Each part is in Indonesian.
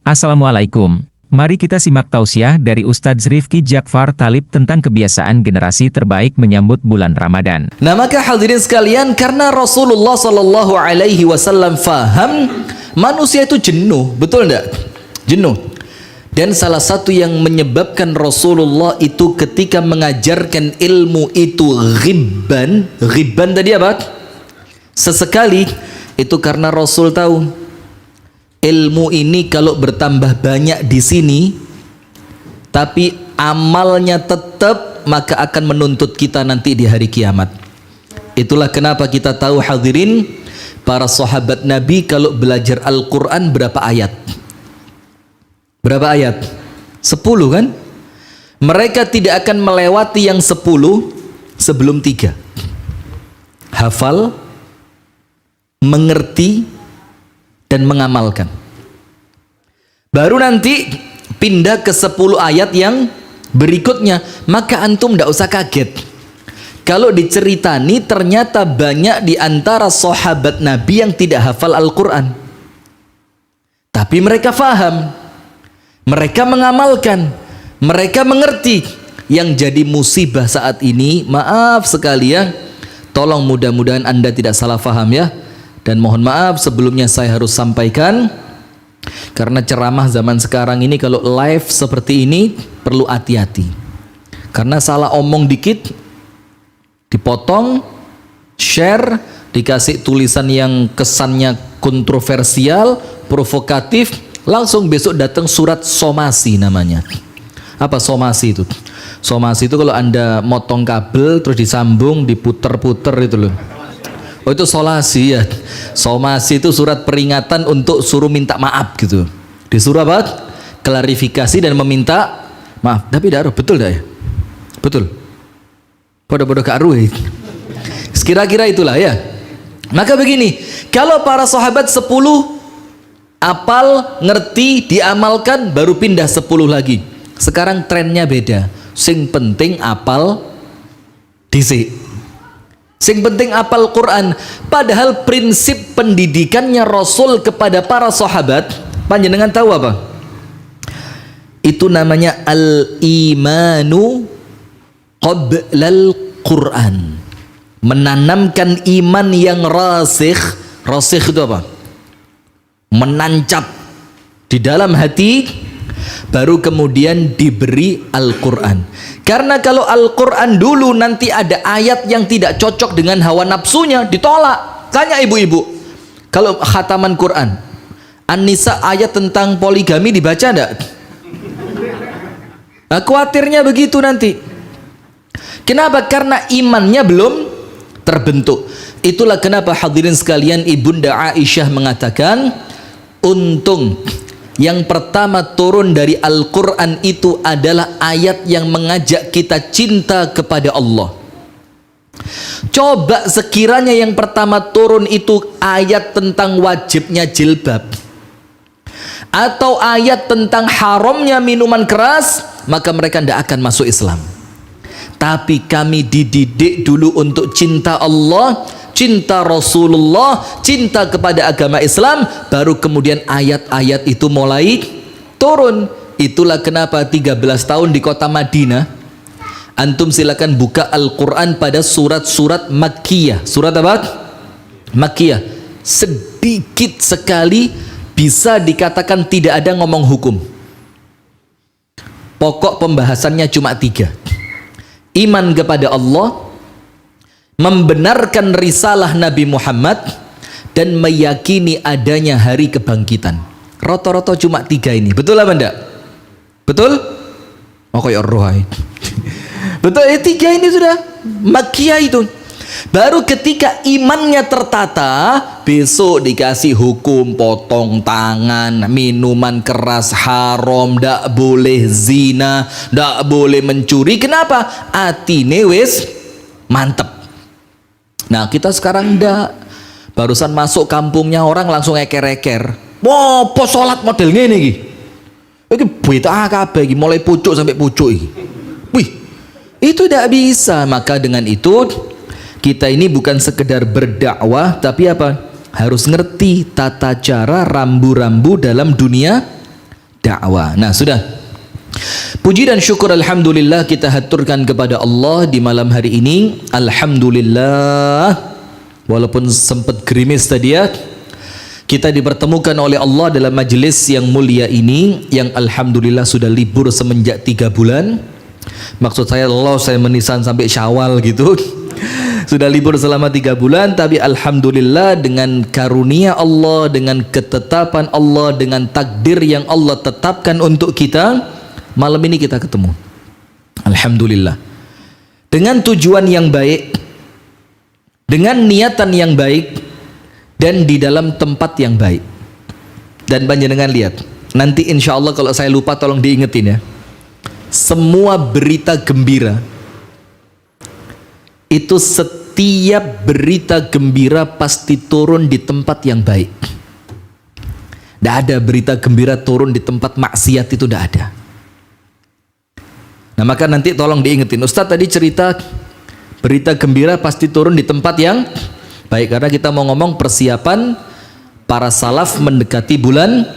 Assalamualaikum. Mari kita simak tausiah dari Ustadz Rifki Jakfar Talib tentang kebiasaan generasi terbaik menyambut bulan Ramadan. Nah, maka hadirin sekalian, karena Rasulullah Shallallahu Alaihi Wasallam faham manusia itu jenuh, betul enggak? Jenuh. Dan salah satu yang menyebabkan Rasulullah itu ketika mengajarkan ilmu itu ghibban tadi apa? Sesekali, itu karena Rasul tahu ilmu ini kalau bertambah banyak di sini tapi amalnya tetap, maka akan menuntut kita nanti di hari kiamat. Itulah kenapa kita tahu hadirin, para sahabat Nabi kalau belajar Al-Quran berapa ayat? Berapa ayat? 10 kan? Mereka tidak akan melewati yang 10 sebelum 3. Hafal, mengerti, dan mengamalkan. Baru nanti pindah ke 10 ayat yang berikutnya. Maka antum tidak usah kaget kalau diceritani ternyata banyak di antara sahabat Nabi yang tidak hafal Al-Quran, tapi mereka faham, mereka mengamalkan, mereka mengerti. Yang jadi musibah saat ini, maaf sekali ya, tolong mudah-mudahan Anda tidak salah faham ya. Dan mohon maaf sebelumnya saya harus sampaikan, karena ceramah zaman sekarang ini kalau live seperti ini perlu hati-hati. Karena salah omong dikit dipotong, share, dikasih tulisan yang kesannya kontroversial, provokatif, langsung besok datang surat somasi namanya. Apa somasi itu? Somasi itu kalau Anda motong kabel terus disambung, diputer-puter itu loh. Oh, itu solasi ya. Somasi itu surat peringatan untuk suruh minta maaf gitu. Disuruh apa? Klarifikasi dan meminta maaf. Tapi tidak, betul tidak ya? Betul. Bodoh-bodoh kearuh. Kira-kira itulah ya. Maka begini, kalau para sahabat 10 apal, ngerti, diamalkan, baru pindah 10 lagi. Sekarang trennya beda. Sing penting apal dhisik. Sing penting apal Quran. Padahal prinsip pendidikannya Rasul kepada para sahabat, panjenengan tahu apa? Itu namanya al-imanu qablal Quran. Menanamkan iman yang rasikh. Rasikh itu apa? Menancap di dalam hati, baru kemudian diberi Al-Quran. Karena kalau Al-Quran dulu nanti ada ayat yang tidak cocok dengan hawa nafsunya, ditolak. Tanya ibu-ibu, kalau khataman Quran An-Nisa ayat tentang poligami dibaca enggak? Nah, khawatirnya begitu nanti. Kenapa? Karena imannya belum terbentuk. Itulah kenapa hadirin sekalian, Ibunda Aisyah mengatakan, untung yang pertama turun dari Al-Quran itu adalah ayat yang mengajak kita cinta kepada Allah. Coba sekiranya yang pertama turun itu ayat tentang wajibnya jilbab, atau ayat tentang haramnya minuman keras, maka mereka tidak akan masuk Islam. Tapi kami dididik dulu untuk cinta Allah, cinta Rasulullah, cinta kepada agama Islam, baru kemudian ayat-ayat itu mulai turun. Itulah kenapa 13 tahun di kota Madinah, antum silakan buka Al-Quran pada surat-surat Makkiyah. Surat apa? Makkiyah. Sedikit sekali bisa dikatakan tidak ada ngomong hukum. Pokok pembahasannya cuma 3. Iman kepada Allah, membenarkan risalah Nabi Muhammad, dan meyakini adanya hari kebangkitan. Roto-roto cuma 3 ini. Betul apa enggak? Betul? Oh, kayak rohai. Betul, 3 ini sudah Makkiyah itu. Baru ketika imannya tertata, besok dikasih hukum potong tangan, minuman keras haram, ndak boleh zina, ndak boleh mencuri. Kenapa? Atine wis mantep. Nah, kita sekarang ndak. Barusan masuk kampungnya orang langsung eker-eker. Wah, po salat model ngene iki. Iki beda kabeh iki, mulai pucuk sampai pucuk iki. Wih, itu tidak bisa. Maka dengan itu kita ini bukan sekedar berdakwah, tapi apa? Harus ngerti tata cara rambu-rambu dalam dunia dakwah. Nah, sudah. Puji dan syukur alhamdulillah kita haturkan kepada Allah di malam hari ini. Alhamdulillah, walaupun sempat gerimis tadi ya, kita dipertemukan oleh Allah dalam majelis yang mulia ini, yang alhamdulillah sudah libur semenjak 3 bulan. Maksud saya Allah, saya menisan sampai Syawal gitu. Sudah libur selama 3 bulan, tapi alhamdulillah dengan karunia Allah, dengan ketetapan Allah, dengan takdir yang Allah tetapkan untuk kita, malam ini kita ketemu. Alhamdulillah. Dengan tujuan yang baik, dengan niatan yang baik, dan di dalam tempat yang baik. Dan panjenengan lihat, nanti insya Allah kalau saya lupa tolong diingetin ya. Semua berita gembira itu, setiap berita gembira pasti turun di tempat yang baik. Tidak ada berita gembira turun di tempat maksiat, itu tidak ada. Nah, maka nanti tolong diingetin, Ustadz tadi cerita berita gembira pasti turun di tempat yang baik, karena kita mau ngomong persiapan para salaf mendekati bulan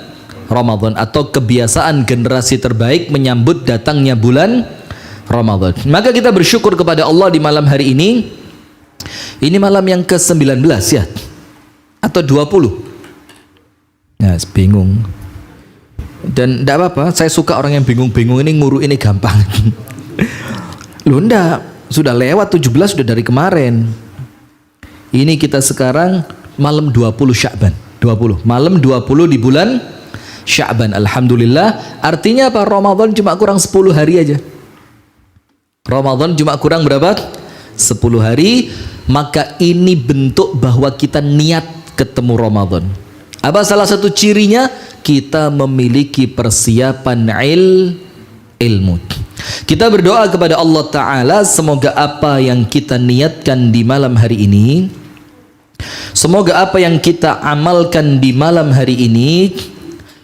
Ramadan, atau kebiasaan generasi terbaik menyambut datangnya bulan Ramadan. Maka kita bersyukur kepada Allah di malam hari ini. Ini malam yang ke-19 ya, atau 20. Nah, bingung. Dan tidak apa-apa, saya suka orang yang bingung-bingung ini, nguru ini gampang. Loh enggak, sudah lewat 17, sudah dari kemarin. Ini kita sekarang malam 20 Sya'ban, 20. Malam 20 di bulan Sya'ban. Alhamdulillah. Artinya apa? Ramadan cuma kurang 10 hari aja. Ramadan cuma kurang berapa? 10 hari. Maka ini bentuk bahwa kita niat ketemu Ramadan. Apa salah satu cirinya? Kita memiliki persiapan ilmu. Kita berdoa kepada Allah Ta'ala, semoga apa yang kita niatkan di malam hari ini, semoga apa yang kita amalkan di malam hari ini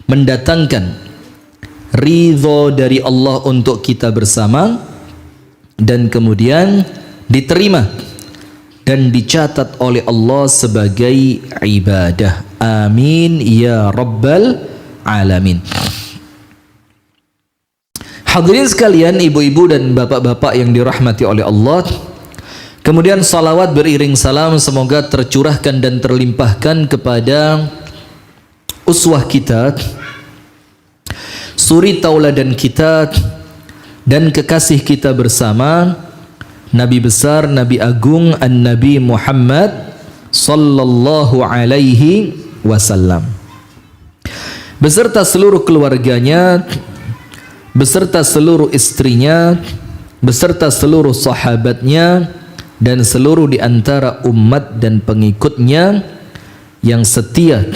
mendatangkan ridho dari Allah untuk kita bersama, dan kemudian diterima dan dicatat oleh Allah sebagai ibadah. Amin ya rabbal alamin. Hadirin sekalian, ibu-ibu dan bapak-bapak yang dirahmati oleh Allah, kemudian salawat beriring salam semoga tercurahkan dan terlimpahkan kepada uswah kita, suri tauladan kita, dan kekasih kita bersama, Nabi besar, Nabi agung, An-Nabi Muhammad sallallahu alaihi wasallam, beserta seluruh keluarganya, beserta seluruh istrinya, beserta seluruh sahabatnya, dan seluruh di antara umat dan pengikutnya yang setia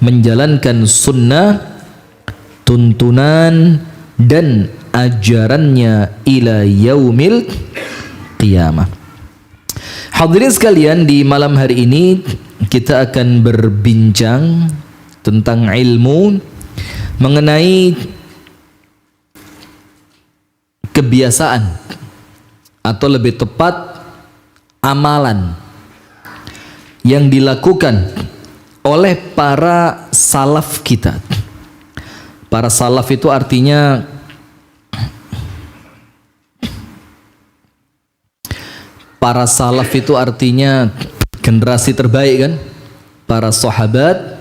menjalankan sunnah, tuntunan, dan ajarannya ila yaumil qiyamah. Hadirin sekalian, di malam hari ini kita akan berbincang tentang ilmu, mengenai kebiasaan, atau lebih tepat amalan yang dilakukan oleh para salaf kita. Para salaf itu artinya generasi terbaik kan? Para sahabat,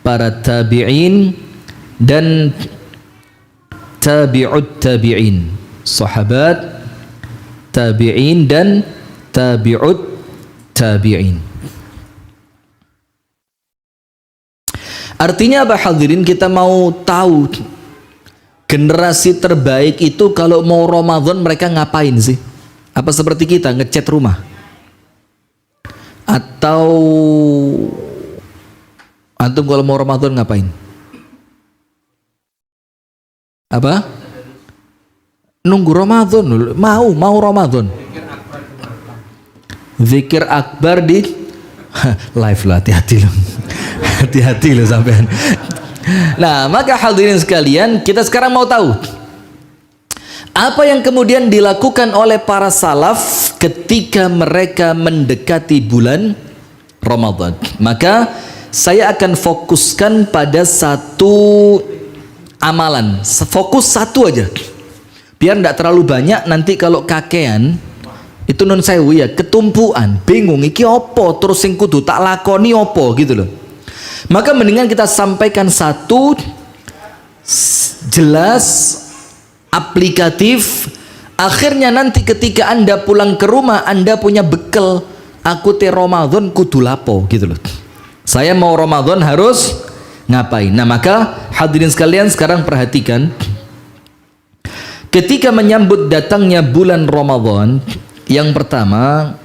para tabi'in, dan tabi'ut tabi'in. Sahabat, tabi'in, dan tabi'ut tabi'in. Artinya apa hadirin? Kita mau tahu generasi terbaik itu kalau mau Ramadan mereka ngapain sih? Apa seperti kita ngecat rumah? Atau antum kalau mau Ramadan ngapain? Apa? Nunggu Ramadan dulu. Mau Ramadan. Zikir akbar di live lah, hati-hati loh. Hati-hati loh sampean. Nah, maka hadirin sekalian, kita sekarang mau tahu apa yang kemudian dilakukan oleh para salaf ketika mereka mendekati bulan Ramadan. Maka saya akan fokuskan pada satu amalan, fokus satu aja. Biar tidak terlalu banyak, nanti kalau kakean itu nun sewu ya, ketumpuan, bingung iki opo, terus sing kudu tak lakoni opo gitu loh. Maka mendingan kita sampaikan satu jelas, aplikatif. Akhirnya nanti ketika Anda pulang ke rumah, Anda punya bekal. Aku te Ramadan kudu lapo gitu loh. Saya mau Ramadan harus ngapain. Nah maka hadirin sekalian sekarang perhatikan. Ketika menyambut datangnya bulan Ramadan, yang pertama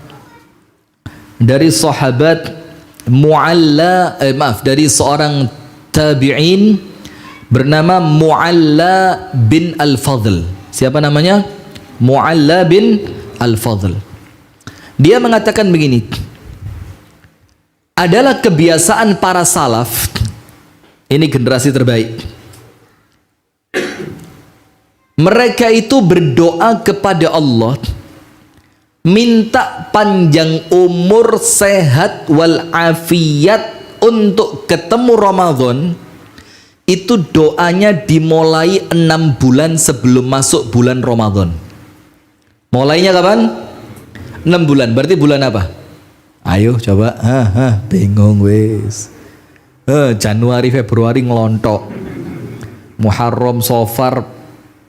dari sahabat dari seorang tabi'in bernama Mu'alla bin Al-Fadl. Siapa namanya? Mu'alla bin Al-Fadl. Dia mengatakan begini, adalah kebiasaan para salaf, ini generasi terbaik, mereka itu berdoa kepada Allah minta panjang umur, sehat wal afiat untuk ketemu Ramadan. Itu doanya dimulai 6 bulan sebelum masuk bulan Ramadan. Mulainya kapan? 6 bulan, berarti bulan apa? Ayo coba, bingung wis. Januari, Februari ngelontok, Muharram, Safar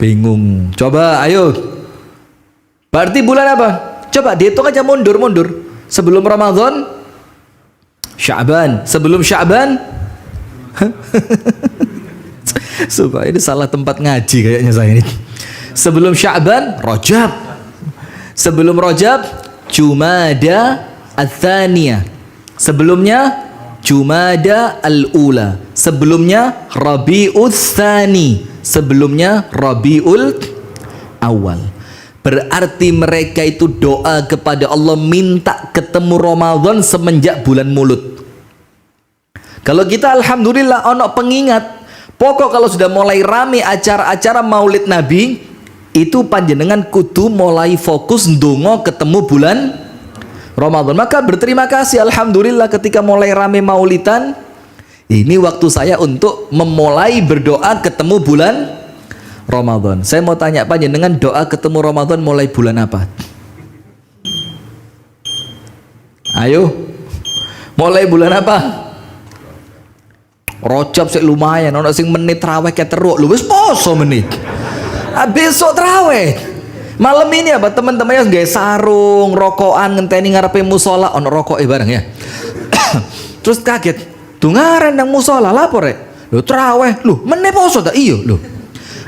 bingung. Coba ayo. Berarti bulan apa? Coba dihitung aja mundur. Sebelum Ramadan, Sya'ban. Sebelum Sya'ban, sumpah ini salah tempat ngaji kayaknya saya ini. Sebelum Sya'ban, Rajab. Sebelum Rajab, Jumada Ats-Tsaniyah. Sebelumnya Jumada Al-Ula. Sebelumnya Rabiul Tsani. Sebelumnya Rabiul Awal. Berarti mereka itu doa kepada Allah minta ketemu Ramadan semenjak bulan Mulut. Kalau kita alhamdulillah ono pengingat. Pokok kalau sudah mulai rame acara-acara Maulid Nabi, itu panjenengan kudu mulai fokus ndonga ketemu bulan Ramadan. Maka berterima kasih alhamdulillah ketika mulai rame maulidan, ini waktu saya untuk memulai berdoa ketemu bulan Ramadan. Saya mau tanya panjenengan, doa ketemu Ramadan mulai bulan apa? Ayo, mulai bulan apa? Rajab sik lumayan, ono sing menit raweh ke teruk lho, wis poso menit. Besok terawih. Malam ini apa teman-temannya nggawe sarung, rokokan ngenteni ngarepe musola, ono rokoke bareng ya. Terus kaget, dungaran nang musola lapor rek. Lho terawih, lho meneh poso tak? Iya lho.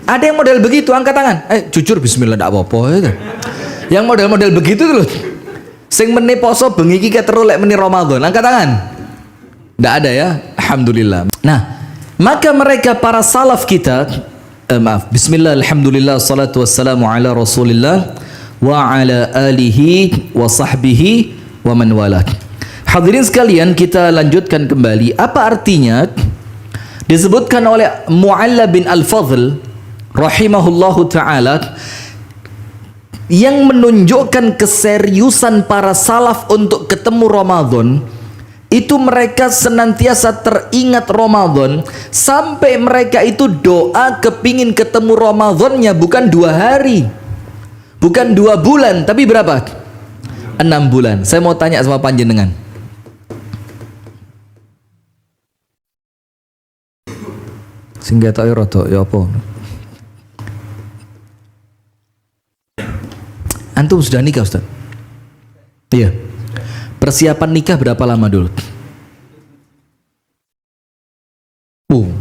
Ada yang model begitu, angkat tangan. Jujur bismillah ndak apa-apa ya. Yang model-model begitu tuh lho. Sing meneh poso bengi iki keteru lek meneh Ramadan, angkat tangan. Ndak ada ya. Alhamdulillah. Nah, maka mereka para salaf kita, bismillah, alhamdulillah, salatu wassalamu ala rasulillah wa ala alihi wa sahbihi wa man walah. Hadirin sekalian, kita lanjutkan kembali. Apa artinya? Disebutkan oleh Mu'alla bin Al-Fadl rahimahullahu ta'ala, yang menunjukkan keseriusan para salaf untuk ketemu Ramadan, itu mereka senantiasa teringat Ramadan sampai mereka itu doa kepingin ketemu Ramadannya bukan 2 hari, bukan 2 bulan, tapi berapa? 6 bulan. Saya mau tanya sama panjenengan, sehingga tak roto ya apa? Antum sudah nikah Ustaz? Iya. Persiapan nikah berapa lama dulu?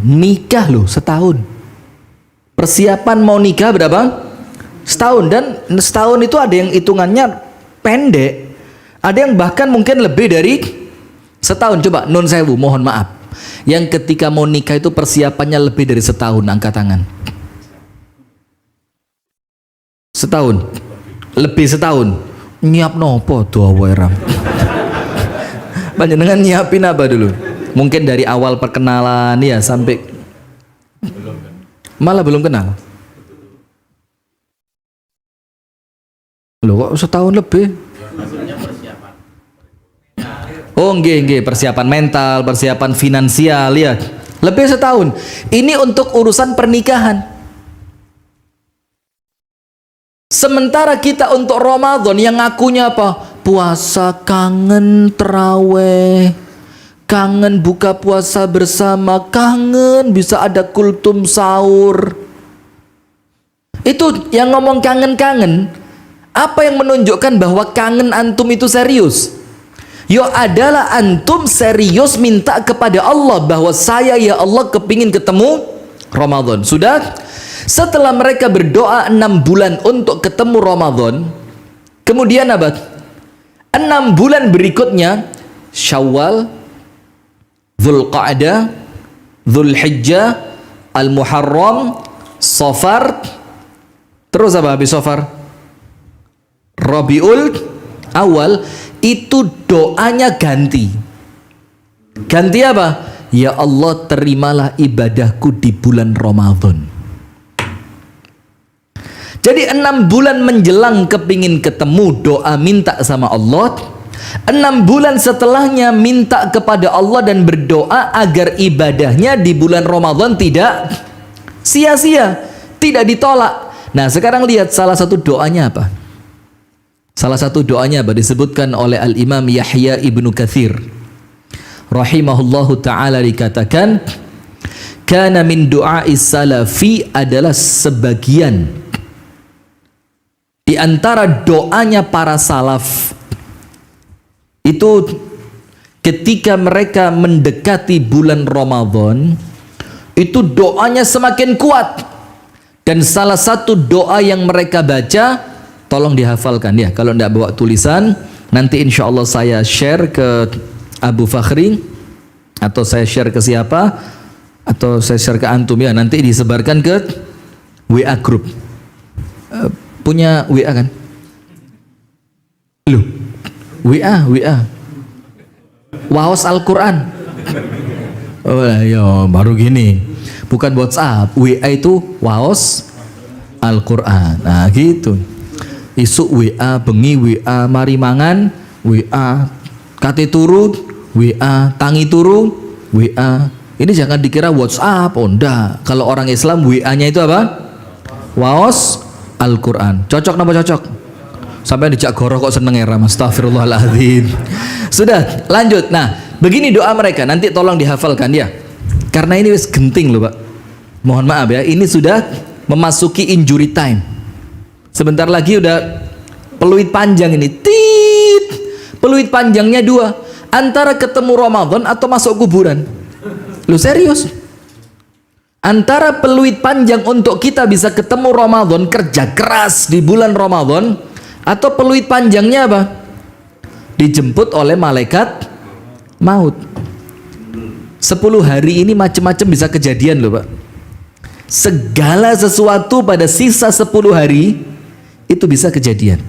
Nikah loh setahun. Persiapan mau nikah berapa? Setahun. Dan setahun itu ada yang hitungannya pendek, ada yang bahkan mungkin lebih dari setahun. Coba nun sewu, mohon maaf, yang ketika mau nikah itu persiapannya lebih dari setahun, angkat tangan. Setahun, lebih setahun. Nyiap nopo doa wae. Panjenengan nyiapin apa dulu? Mungkin dari awal perkenalan ya sampai malah belum kenal. Loh kok setahun lebih? Oh nggih, persiapan mental, persiapan finansial ya. Lebih setahun. Ini untuk urusan pernikahan. Sementara kita untuk Ramadan yang ngakunya apa? Puasa, kangen terawih, kangen buka puasa bersama, kangen bisa ada kultum sahur. Itu yang ngomong kangen-kangen. Apa yang menunjukkan bahwa kangen antum itu serius? Yo adalah antum serius minta kepada Allah bahwa saya ya Allah kepingin ketemu Ramadan. Sudah? Setelah mereka berdoa 6 bulan untuk ketemu Ramadan, kemudian apa? 6 bulan berikutnya Syawal, Dzulqa'dah, Dzulhijjah, Al-Muharram, Safar, terus apa habis Safar? Rabiul Awal. Itu doanya ganti. Ganti apa? Ya Allah terimalah ibadahku di bulan Ramadan. Jadi 6 bulan menjelang kepingin ketemu, doa minta sama Allah. 6 bulan setelahnya minta kepada Allah dan berdoa agar ibadahnya di bulan Ramadan tidak sia-sia, tidak ditolak. Nah sekarang lihat salah satu doanya apa? Salah satu doanya apa? Disebutkan oleh Al-Imam Yahya ibnu Katsir rahimahullahu ta'ala, dikatakan kana min du'ais salafi, adalah sebagian di antara doanya para salaf itu ketika mereka mendekati bulan Ramadan, itu doanya semakin kuat. Dan salah satu doa yang mereka baca, tolong dihafalkan ya, kalau tidak bawa tulisan nanti insya Allah saya share ke Abu Fakhri atau saya share ke siapa, atau saya share ke antum ya, nanti disebarkan ke WA group. Punya WA kan? Loh, WA Waos Al-Quran. Oh ya, baru gini, bukan WhatsApp. WA itu Waos Al-Quran. Nah gitu. Isuk WA, bengi WA, mari mangan WA, kate turu WA, tangi turu WA. Ini jangan dikira WhatsApp. Oh enggak. Kalau orang Islam WA-nya itu apa? Waos Al-Quran. Cocok napa cocok? Sampai dijak goroh kok seneng ya, astagfirullahaladzim. Sudah, lanjut. Nah, begini doa mereka, nanti tolong dihafalkan ya, karena ini wis genting loh Pak. Mohon maaf ya, ini sudah memasuki injury time. Sebentar lagi udah peluit panjang ini. Tit. Peluit panjangnya 2, antara ketemu Ramadan atau masuk kuburan. Lu serius? Antara peluit panjang untuk kita bisa ketemu Ramadan, kerja keras di bulan Ramadan, atau peluit panjangnya apa? Dijemput oleh malaikat maut. 10 hari ini macam-macam bisa kejadian loh Pak. Segala sesuatu pada sisa 10 hari itu bisa kejadian.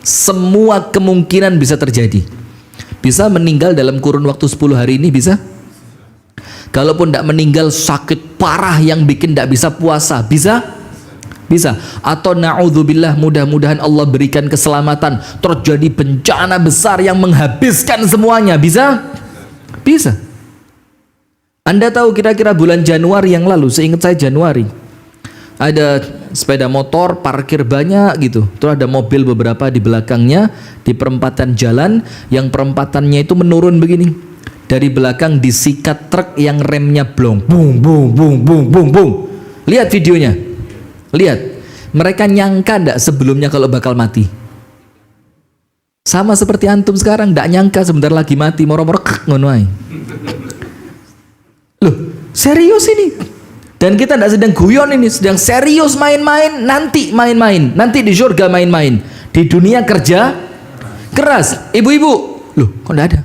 Semua kemungkinan bisa terjadi. Bisa meninggal dalam kurun waktu 10 hari ini, bisa. Kalaupun tidak meninggal sakit parah yang bikin tidak bisa puasa, bisa? Bisa. Atau na'udzubillah, mudah-mudahan Allah berikan keselamatan, terjadi bencana besar yang menghabiskan semuanya, bisa? Bisa. Anda tahu kira-kira bulan Januari yang lalu, seingat saya Januari, ada sepeda motor parkir banyak gitu, terus ada mobil beberapa di belakangnya di perempatan jalan, yang perempatannya itu menurun begini. Dari belakang disikat truk yang remnya blong, bung bung bung bung bung bung. Lihat videonya, lihat. Mereka nyangka ndak sebelumnya kalau bakal mati. Sama seperti antum sekarang, ndak nyangka sebentar lagi mati, moro-moro ngono ae. Loh, serius ini. Dan kita ndak sedang guyon ini, sedang serius main-main, nanti main-main, nanti di surga main-main, di dunia kerja keras. Ibu-ibu, loh kok ndak ada?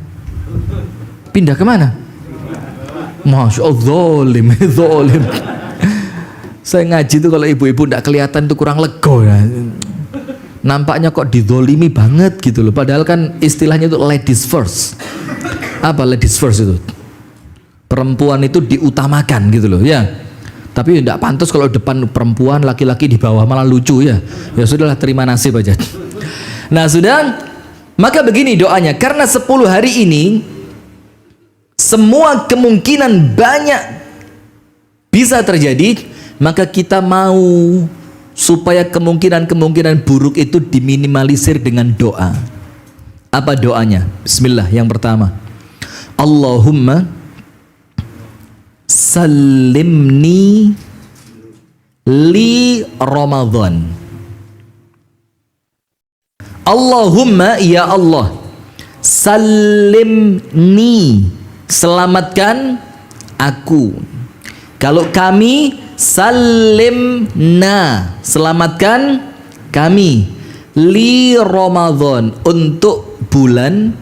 Pindah kemana? Masya Allah, zolim. Saya ngaji tuh kalau ibu-ibu tidak kelihatan tuh kurang lego ya. Nampaknya kok dizolimi banget gitu loh. Padahal kan istilahnya itu ladies first. Apa ladies first itu? Perempuan itu diutamakan gitu loh ya. Tapi tidak pantas kalau depan perempuan, laki-laki di bawah, malah lucu ya. Ya sudahlah, terima nasib aja. Nah sudah, maka begini doanya. Karena 10 hari ini semua kemungkinan banyak bisa terjadi, maka kita mau supaya kemungkinan-kemungkinan buruk itu diminimalisir dengan doa. Apa doanya? Bismillah. Yang pertama, Allahumma salimni li Ramadan. Allahumma, ya Allah, salimni, selamatkan aku. Kalau kami, salimna, selamatkan kami, li Ramadan, untuk bulan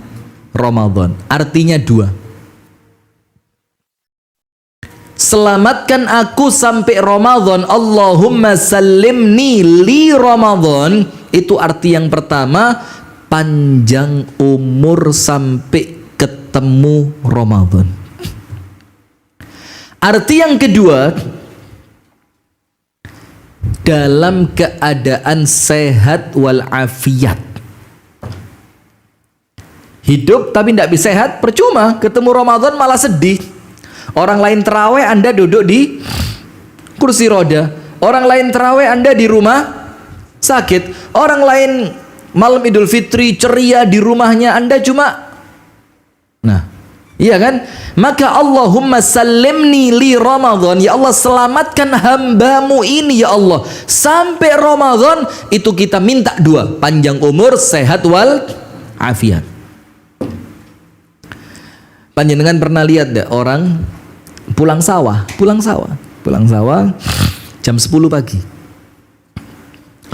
Ramadan. Artinya dua. Selamatkan aku sampai Ramadan. Allahumma salimni li Ramadan. Itu arti yang pertama, panjang umur sampai ketemu Ramadan. Arti yang kedua, dalam keadaan sehat walafiat. Hidup tapi tidak bisa sehat, percuma. Ketemu Ramadan malah sedih. Orang lain terawih, Anda duduk di kursi roda. Orang lain terawih, Anda di rumah sakit. Orang lain malam Idul Fitri ceria di rumahnya, Anda cuma, nah, iya kan? Maka Allahumma salimni li Ramadan, ya Allah, selamatkan hambamu ini ya Allah sampai Ramadan. Itu kita minta dua, panjang umur, sehat wal afiat. Panjenengan pernah lihat deh orang pulang sawah jam 10 pagi.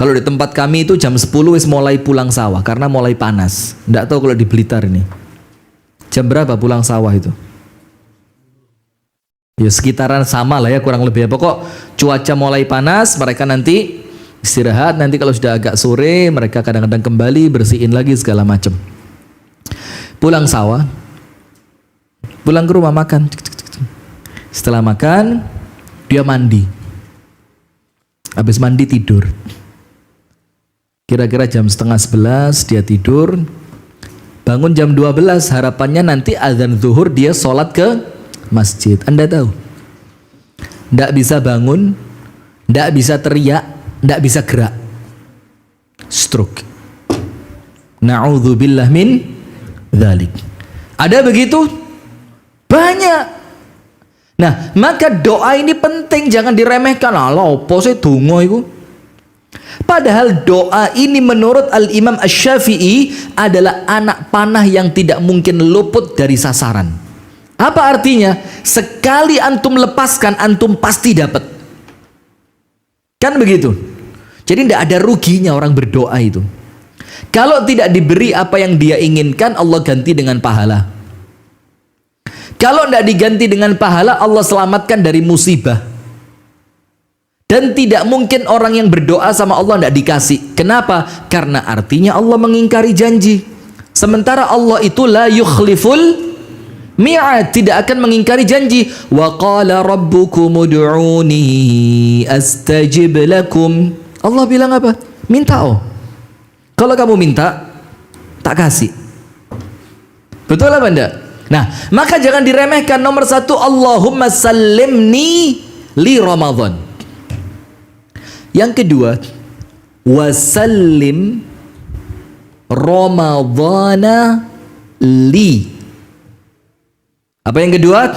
Kalau di tempat kami itu jam 10 wis mulai pulang sawah karena mulai panas. Nggak tahu kalau di Blitar ini jam berapa pulang sawah itu? Ya sekitaran sama lah ya, kurang lebih. Pokok cuaca mulai panas, mereka nanti istirahat. Nanti kalau sudah agak sore, mereka kadang-kadang kembali bersihin lagi segala macam. Pulang sawah, pulang ke rumah makan. Setelah makan, dia mandi. Habis mandi tidur. Kira-kira jam 10:30 dia tidur. Bangun jam 12, harapannya nanti azan zuhur dia sholat ke masjid. Anda tahu? Tidak bisa bangun, tidak bisa teriak, tidak bisa gerak. Stroke. Na'udzubillah min dzalik. Ada begitu? Banyak. Nah, maka doa ini penting, jangan diremehkan. Allah, apa sih donga itu? Padahal doa ini menurut Al-Imam Asy-Syafi'i adalah anak panah yang tidak mungkin luput dari sasaran. Apa artinya? Sekali antum lepaskan, antum pasti dapat. Kan begitu? Jadi tidak ada ruginya orang berdoa itu. Kalau tidak diberi apa yang dia inginkan, Allah ganti dengan pahala. Kalau tidak diganti dengan pahala, Allah selamatkan dari musibah. Dan tidak mungkin orang yang berdoa sama Allah tidak dikasih. Kenapa? Karena artinya Allah mengingkari janji. Sementara Allah itu la yukhliful mi'ad, tidak akan mengingkari janji. Wa qala rabbukum ud'uni astajib lakum. Allah bilang apa? Minta. Kalau kamu minta, tak kasih. Betul apa enggak? Nah, maka jangan diremehkan. Nomor satu, Allahumma salimni li Ramadan. Yang kedua, wasallim Ramadhana li. Apa yang kedua?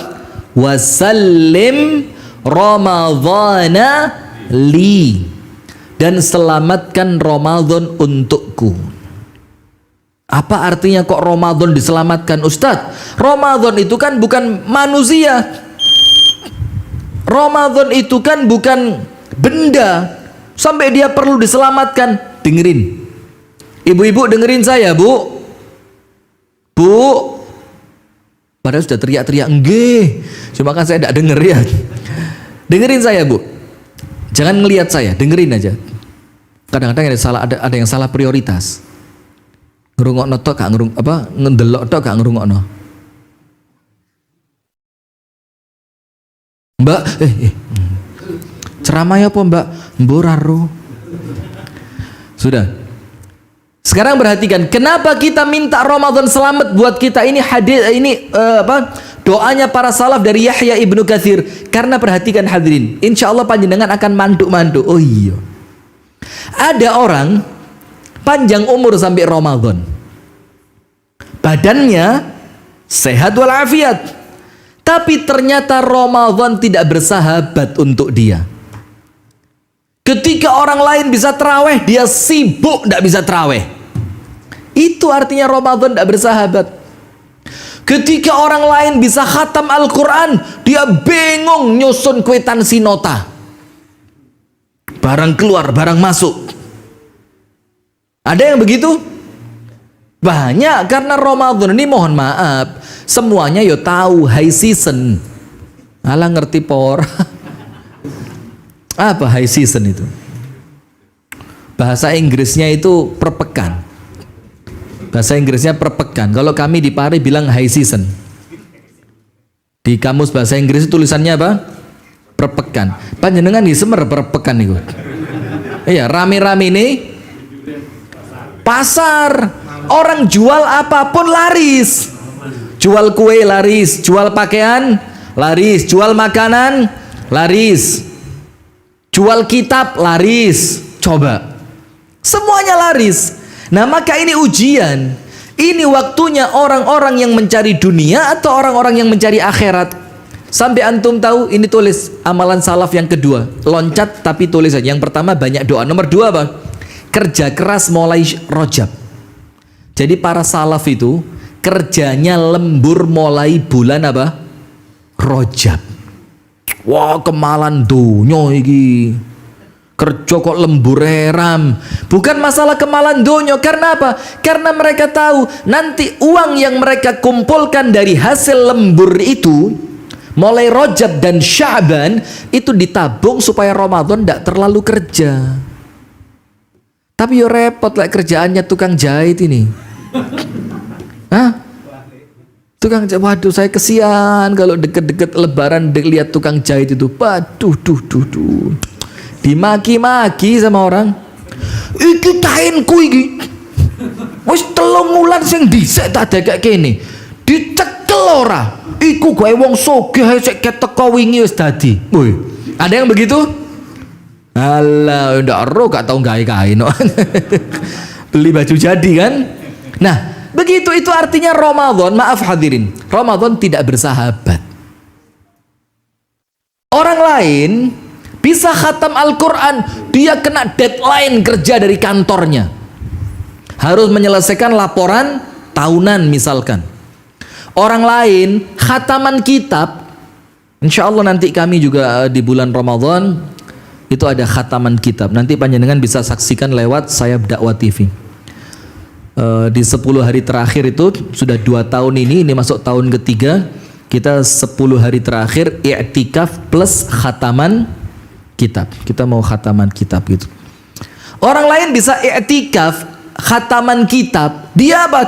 Wasallim Ramadhana li. Dan selamatkan Ramadan untukku. Apa artinya kok Ramadan diselamatkan, Ustadz? Ramadan itu kan bukan manusia. Ramadan itu kan bukan benda sampai dia perlu diselamatkan. Dengerin, ibu-ibu, dengerin saya, Bu. Padahal sudah teriak-teriak, nggih. Cuma kan saya tidak denger ya. Dengerin saya, Bu. Jangan ngelihat saya, dengerin aja. Kadang-kadang ada yang salah prioritas. Ngerungokno tok gak ngendelok tok gak ngerungokno. Mbak, ceramahnya apa Mbak? Mboraro. Sudah. Sekarang perhatikan, kenapa kita minta Ramadan selamat buat kita? Ini hadis, ini Doanya para salaf dari Yahya ibnu Katsir. Karena perhatikan hadirin, insya Allah panjenengan akan mantuk-mantuk. Oh iya, ada orang panjang umur sampai Ramadan, badannya sehat walafiat, tapi ternyata Ramadan tidak bersahabat untuk dia. Ketika orang lain bisa terawih, dia sibuk tidak bisa terawih. Itu artinya Ramadan tidak bersahabat. Ketika orang lain bisa khatam Al-Quran, dia bingung nyusun kwitansi nota. Barang keluar, barang masuk. Ada yang begitu? Banyak, karena Ramadan ini mohon maaf, semuanya yo tahu high season. Alah ngerti por. Apa high season itu? Bahasa Inggrisnya itu per pekan. Bahasa Inggrisnya per pekan. Kalau kami di Pare bilang high season. Di kamus bahasa Inggris tulisannya apa? Per pekan. Panjenengan di Semer per pekan itu. Iya, rame-rame ini pasar. Orang jual apapun laris. Jual kue laris, jual pakaian laris, jual makanan laris, jual kitab laris. Coba, semuanya laris. Nah, maka ini ujian. Ini waktunya orang-orang yang mencari dunia atau orang-orang yang mencari akhirat. Sampai antum tahu, ini tulis amalan salaf yang kedua, loncat tapi tulisan. Yang pertama banyak doa. Nomor dua apa? Kerja keras mulai Rajab. Jadi para salaf itu kerjanya lembur mulai bulan apa? Rajab. Wah, kemalan dunyo iki. Kerja kok lembur ram. Bukan masalah kemalan dunyo, karena apa? Karena mereka tahu nanti uang yang mereka kumpulkan dari hasil lembur itu mulai Rajab dan Sya'ban itu ditabung supaya Ramadan tidak terlalu kerja. Tapi yo repot lah kerjaannya tukang jahit ini. Hah? Tukang jahit, waduh saya kesian kalau deket-deket lebaran lihat tukang jahit itu. Waduh, duh. Dimaki-maki sama orang. Iki kainku iki. Wis 3 wulan sing dhisik tak dekek kene. Dicekel ora? Iku gawe wong sugih sik teko wingi wis dadi. Woi, ada yang begitu? Alah, ndak ero gak tau gawe kain. Beli baju jadi kan? Nah, begitu itu artinya Ramadan, maaf hadirin, Ramadan tidak bersahabat. Orang lain bisa khatam Al-Quran, dia kena deadline kerja dari kantornya. Harus menyelesaikan laporan tahunan misalkan. Orang lain khataman kitab. Insya Allah nanti kami juga di bulan Ramadan itu ada khataman kitab. Nanti panjenengan bisa saksikan lewat Sayap Dakwah TV. Di 10 hari terakhir itu sudah 2 tahun ini masuk tahun ketiga. Kita 10 hari terakhir i'tikaf plus khataman kitab. Kita mau khataman kitab gitu. Orang lain bisa i'tikaf khataman kitab, dia apa?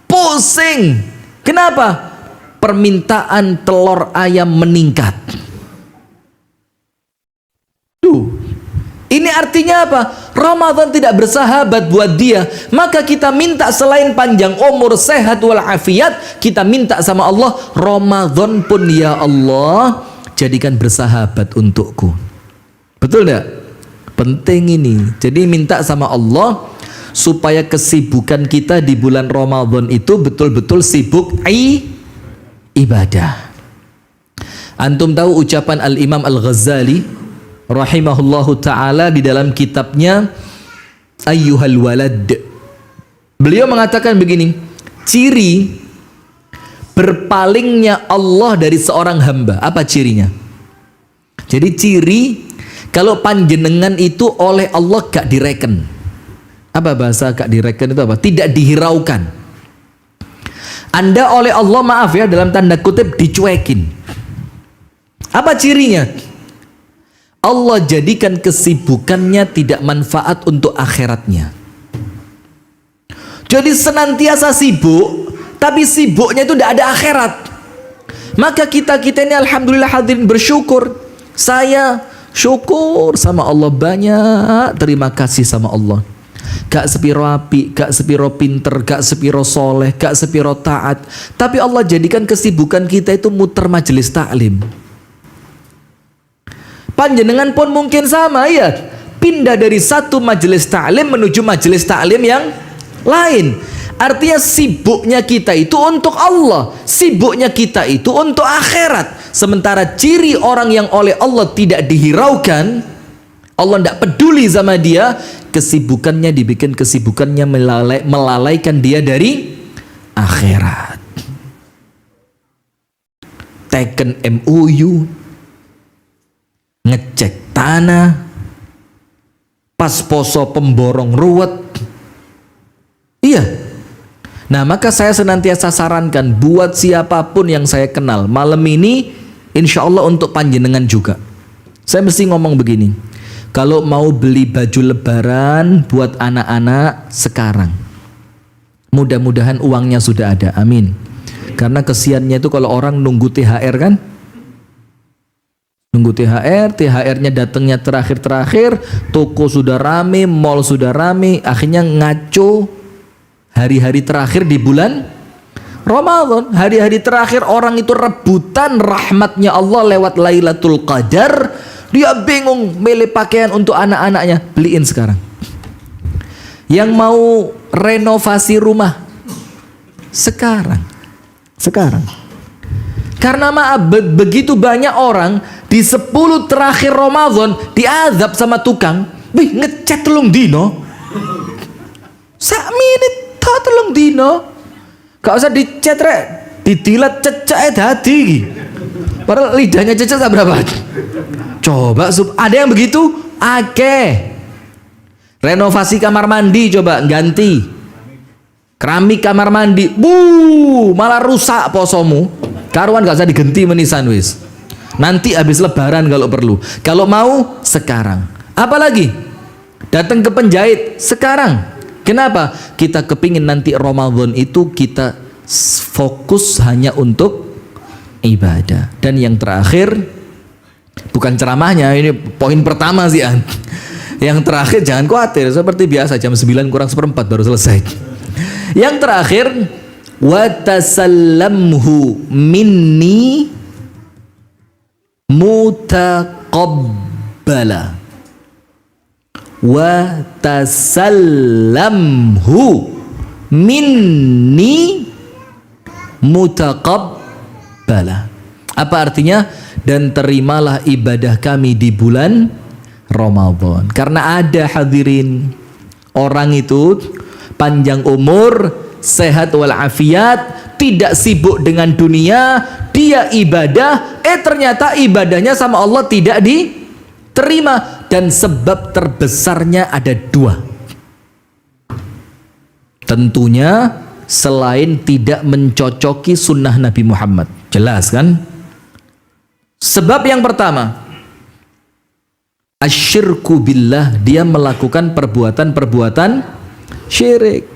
Pusing. Kenapa? Permintaan telur ayam meningkat. Ini artinya apa? Ramadan tidak bersahabat buat dia. Maka kita minta selain panjang umur, sehat walafiat, kita minta sama Allah, Ramadan pun ya Allah jadikan bersahabat untukku. Betul enggak? Penting ini. Jadi minta sama Allah supaya kesibukan kita di bulan Ramadan itu betul-betul sibuk ibadah. Antum tahu ucapan Al-Imam Al-Ghazali rahimahullahu ta'ala di dalam kitabnya Ayyuhal Walad. Beliau mengatakan begini, ciri berpalingnya Allah dari seorang hamba, apa cirinya? Jadi ciri kalau panjenengan itu oleh Allah gak direken. Apa bahasa gak direken itu apa? Tidak dihiraukan. Anda oleh Allah, maaf ya, dalam tanda kutip dicuekin. Apa cirinya? Allah jadikan kesibukannya tidak manfaat untuk akhiratnya. Jadi senantiasa sibuk, tapi sibuknya itu tidak ada akhirat. Maka kita ini alhamdulillah hadirin bersyukur. Saya syukur sama Allah banyak, terima kasih sama Allah. gak sepiro api, gak sepiro pinter, gak sepiro soleh, gak sepiro taat. Tapi Allah jadikan kesibukan kita itu muter majelis taklim. Panjenengan pun mungkin sama ya, pindah dari satu majelis taklim menuju majelis taklim yang lain. Artinya sibuknya kita itu untuk Allah, sibuknya kita itu untuk akhirat. Sementara ciri orang yang oleh Allah tidak dihiraukan, Allah tidak peduli sama dia, kesibukannya dibikin kesibukannya melalaikan dia dari akhirat. Teken MOU, ngecek tanah, pas poso pemborong ruwet. Iya. Nah, maka saya senantiasa sarankan buat siapapun yang saya kenal malam ini, insya Allah untuk panjenengan juga. Saya mesti ngomong begini, kalau mau beli baju lebaran buat anak-anak sekarang, mudah-mudahan uangnya sudah ada, amin. Karena kesiannya itu kalau orang nunggu THR kan, nunggu THR-nya datangnya terakhir-terakhir, toko sudah rame, mall sudah rame, akhirnya ngaco. Hari-hari terakhir di bulan Ramadan, hari-hari terakhir orang itu rebutan rahmatnya Allah lewat Lailatul Qadar. Dia bingung milih pakaian untuk anak-anaknya, beliin sekarang. Yang mau renovasi rumah sekarang. Karena maaf, begitu banyak orang di 10 terakhir Ramadan diazab sama tukang, "Wih, ngecat telung dino." Sak menit telung dino, gak usah dicet rek, didilat cecek dadi. Padahal lidahnya cecek berapa? Coba ada yang begitu? Akeh. Renovasi kamar mandi coba ganti. Keramik kamar mandi, malah rusak posomu. Karuan gak usah diganti menisan wis. Nanti habis lebaran kalau perlu. Kalau mau sekarang. Apalagi datang ke penjahit sekarang. Kenapa? Kita kepingin nanti Ramadan itu kita fokus hanya untuk ibadah. Dan yang terakhir, bukan ceramahnya, ini poin pertama sih. Yang terakhir jangan khawatir, seperti biasa jam 9 kurang seperempat baru selesai. Yang terakhir, watasallamhu minni mutaqabbala. Wa tasallamhu minni mutaqabbala. Apa artinya? Dan terimalah ibadah kami di bulan Ramadan. Karena ada hadirin, orang itu panjang umur, sehat walafiat, tidak sibuk dengan dunia, dia ibadah, ternyata ibadahnya sama Allah tidak diterima. Dan sebab terbesarnya ada 2. Tentunya selain tidak mencocoki sunnah Nabi Muhammad. Jelas kan? Sebab yang pertama, asyirku billah, dia melakukan perbuatan-perbuatan syirik.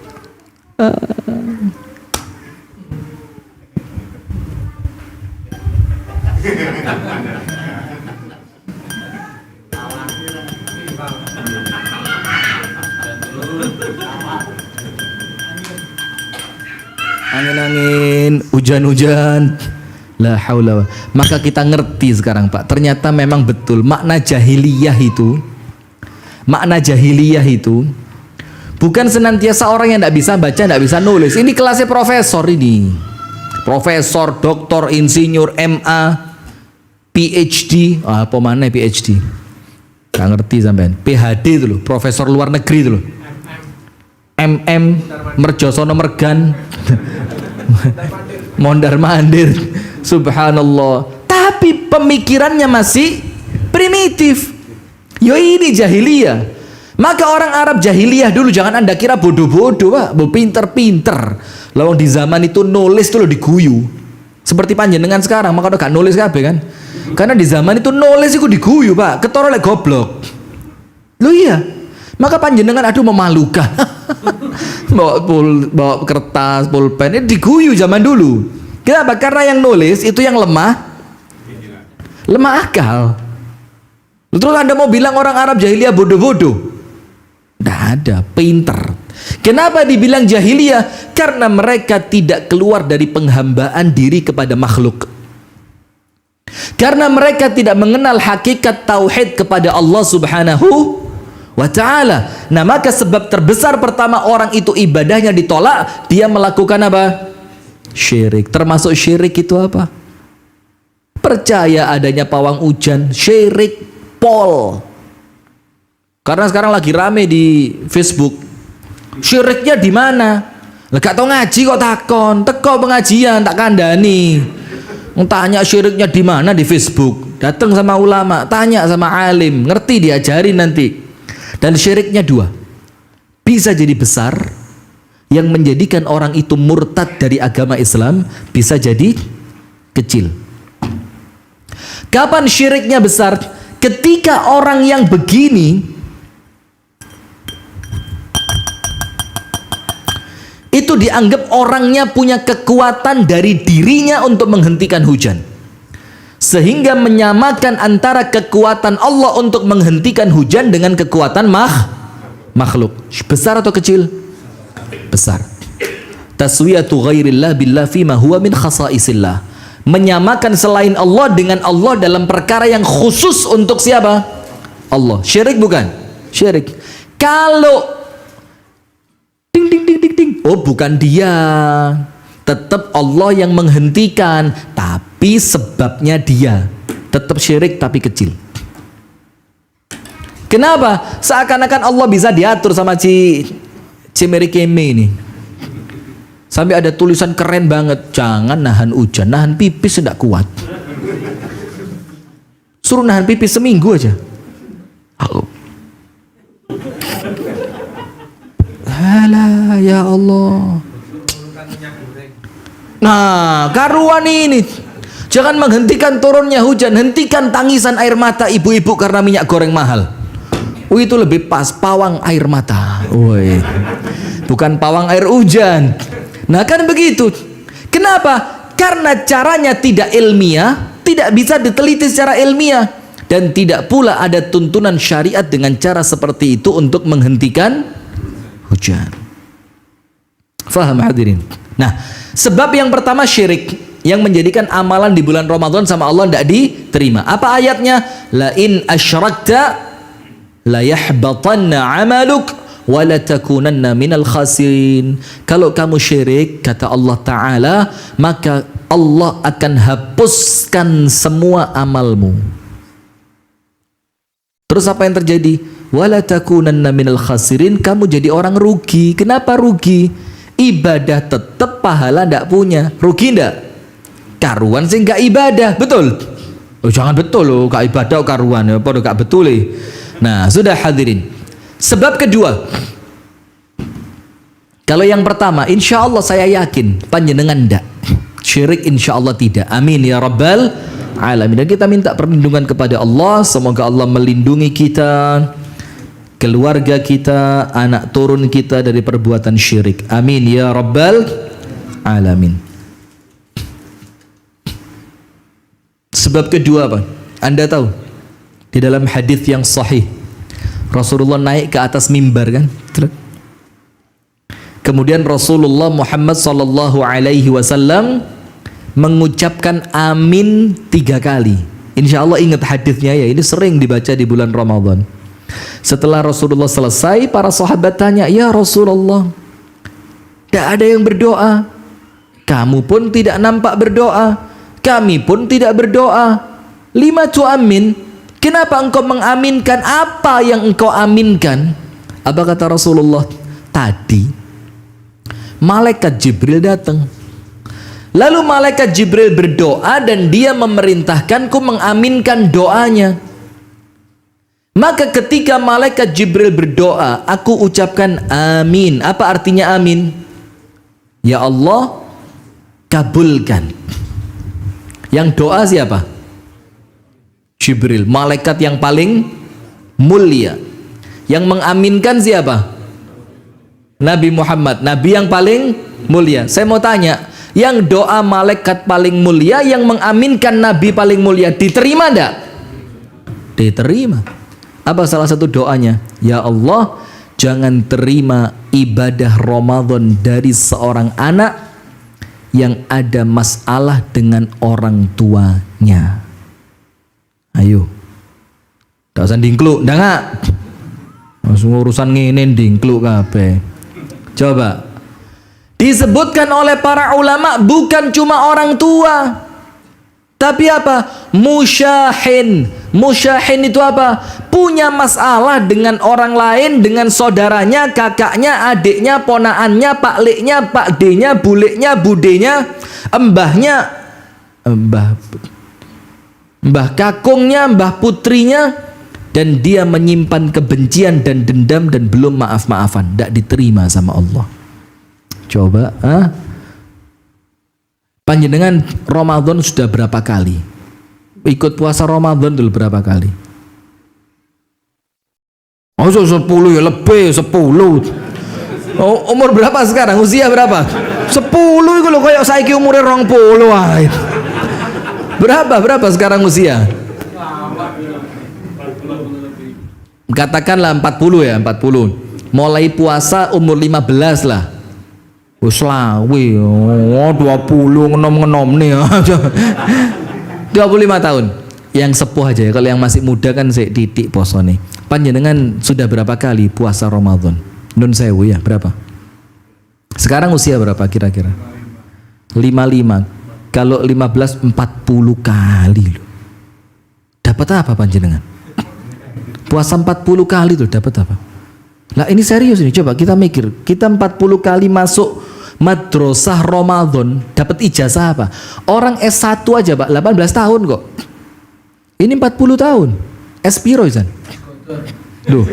Angin-angin, hujan-hujan, la haula. Maka kita ngerti sekarang Pak, ternyata memang betul makna jahiliyah itu bukan senantiasa orang yang tidak bisa baca, tidak bisa nulis. Ini kelasnya profesor ini, profesor, doktor, insinyur, MA, PhD, apa mana PhD? Gak ngerti sampean. PhD itu loh, profesor luar negeri itu loh. MM, merjosono mergan, mondar mandir, subhanallah. Tapi pemikirannya masih primitif. Yo ini jahiliyah. Maka orang Arab jahiliyah dulu jangan anda kira bodoh-bodoh, Pak, pinter-pinter. Lawang di zaman itu nulis tuh lo diguyu. Seperti panjenengan sekarang, maka udah gak nulis kabeh kan? Karena di zaman itu nulis itu diguyu, Pak. Ketara lek goblok. Lo iya. Maka panjenengan aduh memalukan. bawa kertas, pulpen, ini diguyu zaman dulu. Kenapa? Karena yang nulis itu yang lemah akal. Terus anda mau bilang orang Arab jahiliyah bodoh-bodoh? Tidak ada, pinter. Kenapa dibilang jahiliyah? Karena mereka tidak keluar dari penghambaan diri kepada makhluk. Karena mereka tidak mengenal hakikat tauhid kepada Allah Subhanahu wa ta'ala. Nah, maka sebab terbesar pertama orang itu ibadahnya ditolak, dia melakukan apa? Syirik. Termasuk syirik itu apa? Percaya adanya pawang hujan, syirik pol. Karena sekarang lagi rame di Facebook. Syiriknya di mana? Gak tau ngaji kok takon, teko pengajian tak kandani. Tanya syiriknya di mana di Facebook. Datang sama ulama, tanya sama alim, ngerti diajarin nanti. Dan syiriknya dua. Bisa jadi besar yang menjadikan orang itu murtad dari agama Islam, bisa jadi kecil. Kapan syiriknya besar? Ketika orang yang begini itu dianggap orangnya punya kekuatan dari dirinya untuk menghentikan hujan, sehingga menyamakan antara kekuatan Allah untuk menghentikan hujan dengan kekuatan makhluk. Besar atau kecil? Besar. Taswiyatu ghairillah billah fima huwa min khasaisillah. Menyamakan selain Allah dengan Allah dalam perkara yang khusus untuk siapa? Allah. Syirik bukan? Syirik. Kalau oh, bukan dia, tetap Allah yang menghentikan, tapi sebabnya dia, tetap syirik tapi kecil. Kenapa? Seakan-akan Allah bisa diatur sama Mary Keme ini. Sampai ada tulisan keren banget, jangan nahan hujan, nahan pipis tidak kuat. Suruh nahan pipis seminggu aja. Alah, ya Allah. Nah, karuan ini. Jangan menghentikan turunnya hujan, hentikan tangisan air mata ibu-ibu karena minyak goreng mahal. Itu lebih pas, pawang air mata. Woi. Bukan pawang air hujan. Nah, kan begitu. Kenapa? Karena caranya tidak ilmiah, tidak bisa diteliti secara ilmiah, dan tidak pula ada tuntunan syariat dengan cara seperti itu untuk menghentikan hujan. Faham hadirin? Nah, sebab yang pertama syirik yang menjadikan amalan di bulan Ramadan sama Allah tidak diterima. Apa ayatnya? La in asyrakta la yahbatanna amaluk wa la takunanna minal khasirin. Kalau kamu syirik, kata Allah Ta'ala, maka Allah akan hapuskan semua amalmu. Terus apa yang terjadi? Wala takunanna minal khasirin, kamu jadi orang rugi. Kenapa rugi? Ibadah tetap, pahala ndak punya. Rugi ndak? Karuan sih nggak ibadah, betul? Oh, jangan betul loh, gak ibadah karuan ya, pada gak betul. Nah, sudah hadirin. Sebab kedua, kalau yang pertama, insya Allah saya yakin panjenengan ndak syirik, insya Allah tidak. Amin ya rabbal alamin. Dan kita minta perlindungan kepada Allah, semoga Allah melindungi kita, keluarga kita, anak turun kita dari perbuatan syirik. Amin ya rabbal alamin. Sebab kedua apa? Anda tahu? Di dalam hadis yang sahih, Rasulullah naik ke atas mimbar kan? Kemudian Rasulullah Muhammad sallallahu alaihi wasallam mengucapkan amin 3 kali. Insya Allah ingat hadisnya ya, ini sering dibaca di bulan Ramadan. Setelah Rasulullah selesai, para sahabat tanya, ya Rasulullah, tidak ada yang berdoa, kamu pun tidak nampak berdoa, kami pun tidak berdoa. Lima tu'amin, kenapa engkau mengaminkan? Apa yang engkau aminkan? Apa kata Rasulullah? Tadi malaikat Jibril datang, lalu malaikat Jibril berdoa dan dia memerintahkanku mengaminkan doanya. Maka ketika malaikat Jibril berdoa, aku ucapkan amin. Apa artinya amin? Ya Allah, kabulkan. Yang doa siapa? Jibril, malaikat yang paling mulia. Yang mengaminkan siapa? Nabi Muhammad, Nabi yang paling mulia. Saya mau tanya, yang doa malaikat paling mulia, yang mengaminkan Nabi paling mulia, diterima enggak? Diterima. Apa salah satu doanya? Ya Allah, jangan terima ibadah Ramadan dari seorang anak yang ada masalah dengan orang tuanya. Ayo, tak usah dingkluk, ndak langsung urusan ngene dingkluk kabeh. Coba disebutkan oleh para ulama bukan cuma orang tua, tapi apa? Musyahin. Musyahin itu apa? Punya masalah dengan orang lain, dengan saudaranya, kakaknya, adiknya, ponaannya, pakliknya, pakdenya, buleknya, budenya, mbahnya, mbah kakungnya, mbah putrinya, dan dia menyimpan kebencian dan dendam dan belum maaf-maafan, tidak diterima sama Allah. Coba, panjenengan Ramadan sudah berapa kali? Ikut puasa Ramadan dulu berapa kali? Oh, 10 ya lebih, 10. Oh, umur berapa sekarang? Usia berapa? 10 itu loh, kayak saiki umurnya 20 ae. Berapa sekarang usia? Katakanlah 40 ya, 40. Mulai puasa umur 15 lah. Wis lawe, 20 ngenom-ngenom nih. 25 tahun. Yang sepuh aja ya, kalau yang masih muda kan sik titik poso nih. Panjenengan sudah berapa kali puasa Ramadan? Nun sewu ya, berapa? Sekarang usia berapa kira-kira? 55. Kalau 15 40 kali loh. Dapat apa panjenengan? Puasa 40 kali tuh dapat apa? Lah ini serius ini, coba kita mikir. Kita 40 kali masuk madrasah Ramadan, dapat ijazah apa? Orang S1 aja Pak, 18 tahun kok. Ini 40 tahun. S piro Izan? Loh.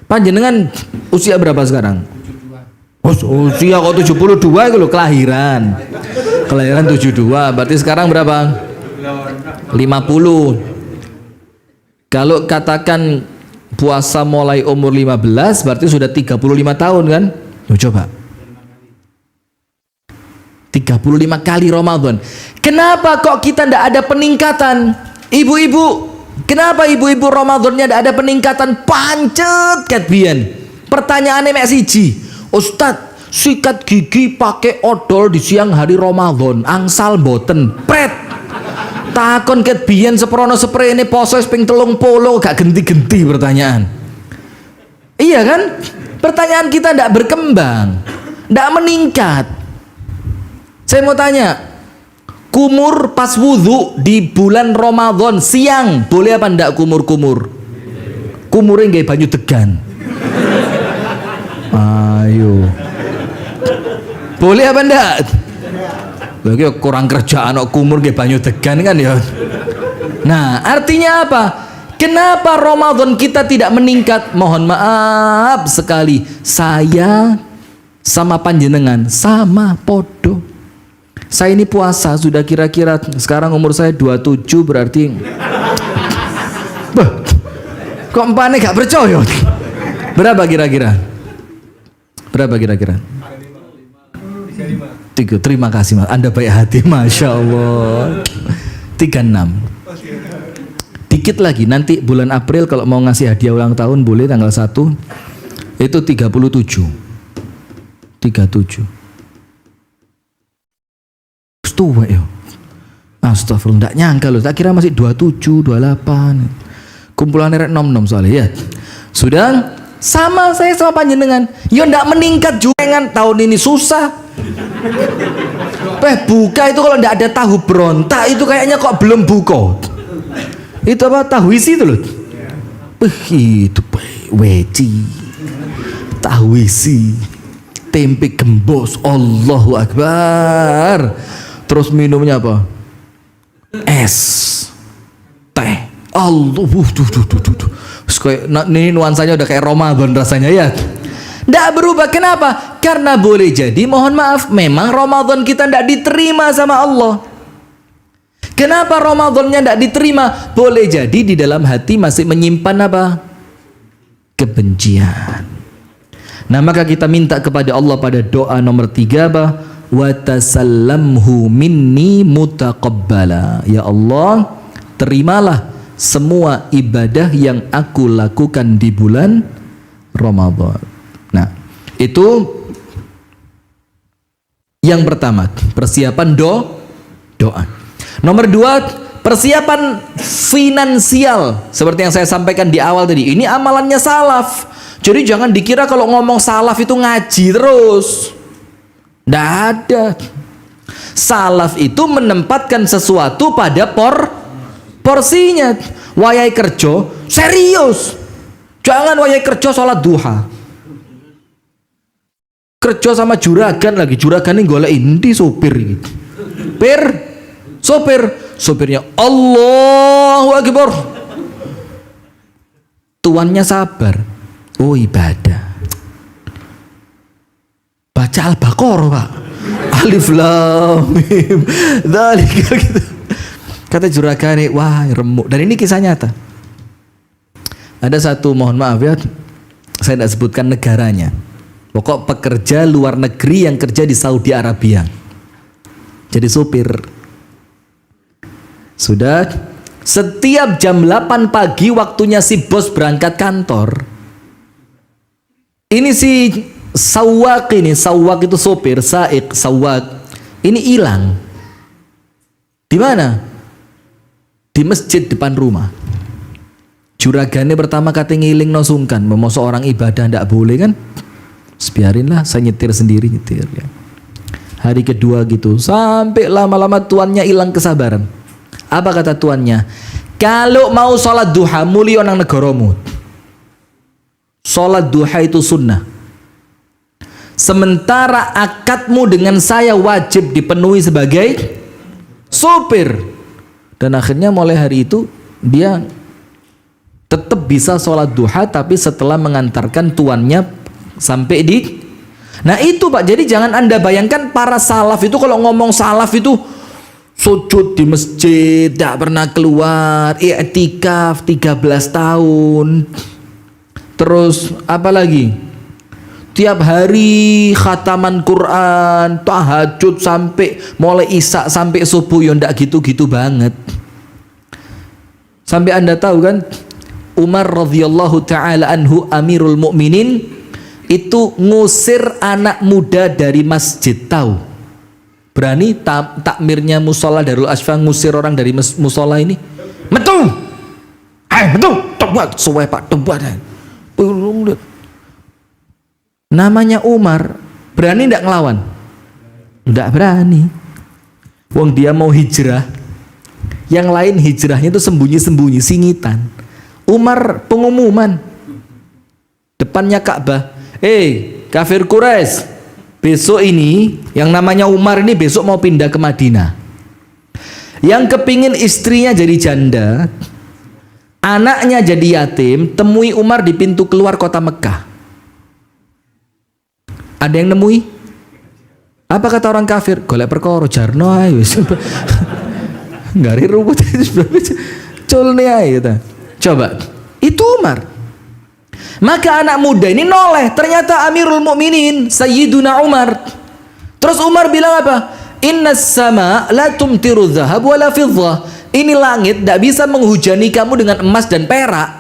Panjenengan usia berapa sekarang? Usia kok 72 itu loh, kelahiran. Kelahiran 72, berarti sekarang berapa? 50. Kalau katakan puasa mulai umur 15 berarti sudah 35 tahun kan? Loh, coba 35 kali Ramadan. Kenapa kok kita tidak ada peningkatan? Ibu-ibu, kenapa ibu-ibu Ramadannya tidak ada peningkatan? Pancet ket biyen. Pertanyaannya mek siji, Ustadz, sikat gigi pakai odol di siang hari Ramadan, angsal boten pret. Takon ket biyen seprono sprene poso ping 30 gak genti-genti pertanyaan. Iya kan? Pertanyaan kita tidak berkembang, tidak meningkat. Saya mau tanya, kumur pas wudhu di bulan Ramadan siang boleh apa ndak kumur-kumur? Kumurnya nggak banyu degan. Ayo, boleh apa ndak? Lagi kurang kerjaan kok kumur nggak banyu degan kan ya. Nah, artinya apa? Kenapa Ramadan kita tidak meningkat? Mohon maaf sekali, saya sama panjenengan sama podo. Saya ini puasa sudah kira-kira sekarang umur saya 27, berarti kok empane gak percaya? Berapa kira-kira? Berapa kira-kira? 3. Terima kasih Mas, Anda baik hati, Masya Allah. 36. Dikit lagi, nanti bulan April kalau mau ngasih hadiah ulang tahun boleh tanggal 1. Itu 37. 37. Tua ya. Astagfirullah, enggak nyangka loh. Tak kira masih 27, 28. Kumpulan rek nom-nom soalnya ya. Sudah sama saya sama panjenengan. Ya enggak meningkat juga kan, tahun ini susah. Buka itu kalau enggak ada tahu berontak itu kayaknya kok belum buka. Itu apa, tahu isi itu loh. Itu weci. Tahu isi. Tempe gembos, Allahu Akbar. Terus minumnya apa? Es, teh. Allah, ini nuansanya udah kayak Ramadan rasanya ya. Nggak berubah, kenapa? Karena boleh jadi, mohon maaf, memang Ramadan kita nggak diterima sama Allah. Kenapa Ramadannya nggak diterima? Boleh jadi di dalam hati masih menyimpan apa? Kebencian. Nah, maka kita minta kepada Allah pada doa nomor 3 apa? Wa tasallamhu minni mutaqabbala. Ya Allah, terimalah semua ibadah yang aku lakukan di bulan Ramadan. Nah, itu yang pertama, persiapan doa. Nomor dua, persiapan finansial. Seperti yang saya sampaikan di awal tadi, ini amalannya salaf. Jadi jangan dikira kalau ngomong salaf itu ngaji terus. Nggak ada. Salaf itu menempatkan sesuatu pada porsinya. Wayai kerja serius. Jangan wayai kerja sholat duha. Kerja sama juragan lagi. Juragan ini golek ini sopir gitu. Sopirnya Allahu Akbar. Tuannya sabar. Oh ibadah. Baca Al-Baqarah Pak. Alif Lam Mim. Dzalika gitu. Kata juragan, wah remuk. Dan ini kisah nyata. Ada satu, mohon maaf ya, saya tidak sebutkan negaranya. Pokok pekerja luar negeri yang kerja di Saudi Arabia. Jadi sopir. Sudah, setiap jam 8 pagi waktunya si bos berangkat kantor. Ini si sawak itu sopir, saik, sawak. Ini hilang. Di mana? Di masjid depan rumah. Juragannya pertama kata ngiling no sungkan, memosok orang ibadah ndak boleh kan? Biarinlah, saya nyetir sendiri ya. Hari kedua gitu, sampai lama-lama tuannya hilang kesabaran. Apa kata tuannya? Kalau mau sholat duha, mulio nang negaramu. Sholat duha itu sunnah. Sementara akadmu dengan saya wajib dipenuhi sebagai sopir. Dan akhirnya mulai hari itu dia tetap bisa sholat duha, tapi setelah mengantarkan tuannya sampai di. Nah itu Pak, jadi jangan Anda bayangkan para salaf itu kalau ngomong salaf itu sujud di masjid, tidak pernah keluar, i'tikaf 13 tahun. Terus apa lagi? Tiap hari khataman Quran, tahajud sampai mulai isya sampai subuh, ya ndak gitu-gitu banget. Sampai Anda tahu kan, Umar radhiyallahu taala anhu Amirul Mukminin itu ngusir anak muda dari masjid, tahu? Berani takmirnya musola Darul Asfa ngusir orang dari musola ini. Metu! Metu! Tobat, suwe Pak, tobat. Namanya Umar, berani ndak ngelawan? Ndak berani. Wong dia mau hijrah, yang lain hijrahnya itu sembunyi-sembunyi, singitan. Umar pengumuman depannya Ka'bah, kafir Quraisy, besok ini yang namanya Umar ini besok mau pindah ke Madinah. Yang kepingin istrinya jadi janda, anaknya jadi yatim, temui Umar di pintu keluar kota Mekah. Ada yang nemui? Apa kata orang kafir? Golek perkara jarno ae wis. Ngari ruwet colne ae ta. Coba, itu Umar. Maka anak muda ini noleh, ternyata Amirul Mukminin Sayyiduna Umar. Terus Umar bilang apa? Innas sama la tumtiru dhahab wala fiddah. Ini langit tidak bisa menghujani kamu dengan emas dan perak.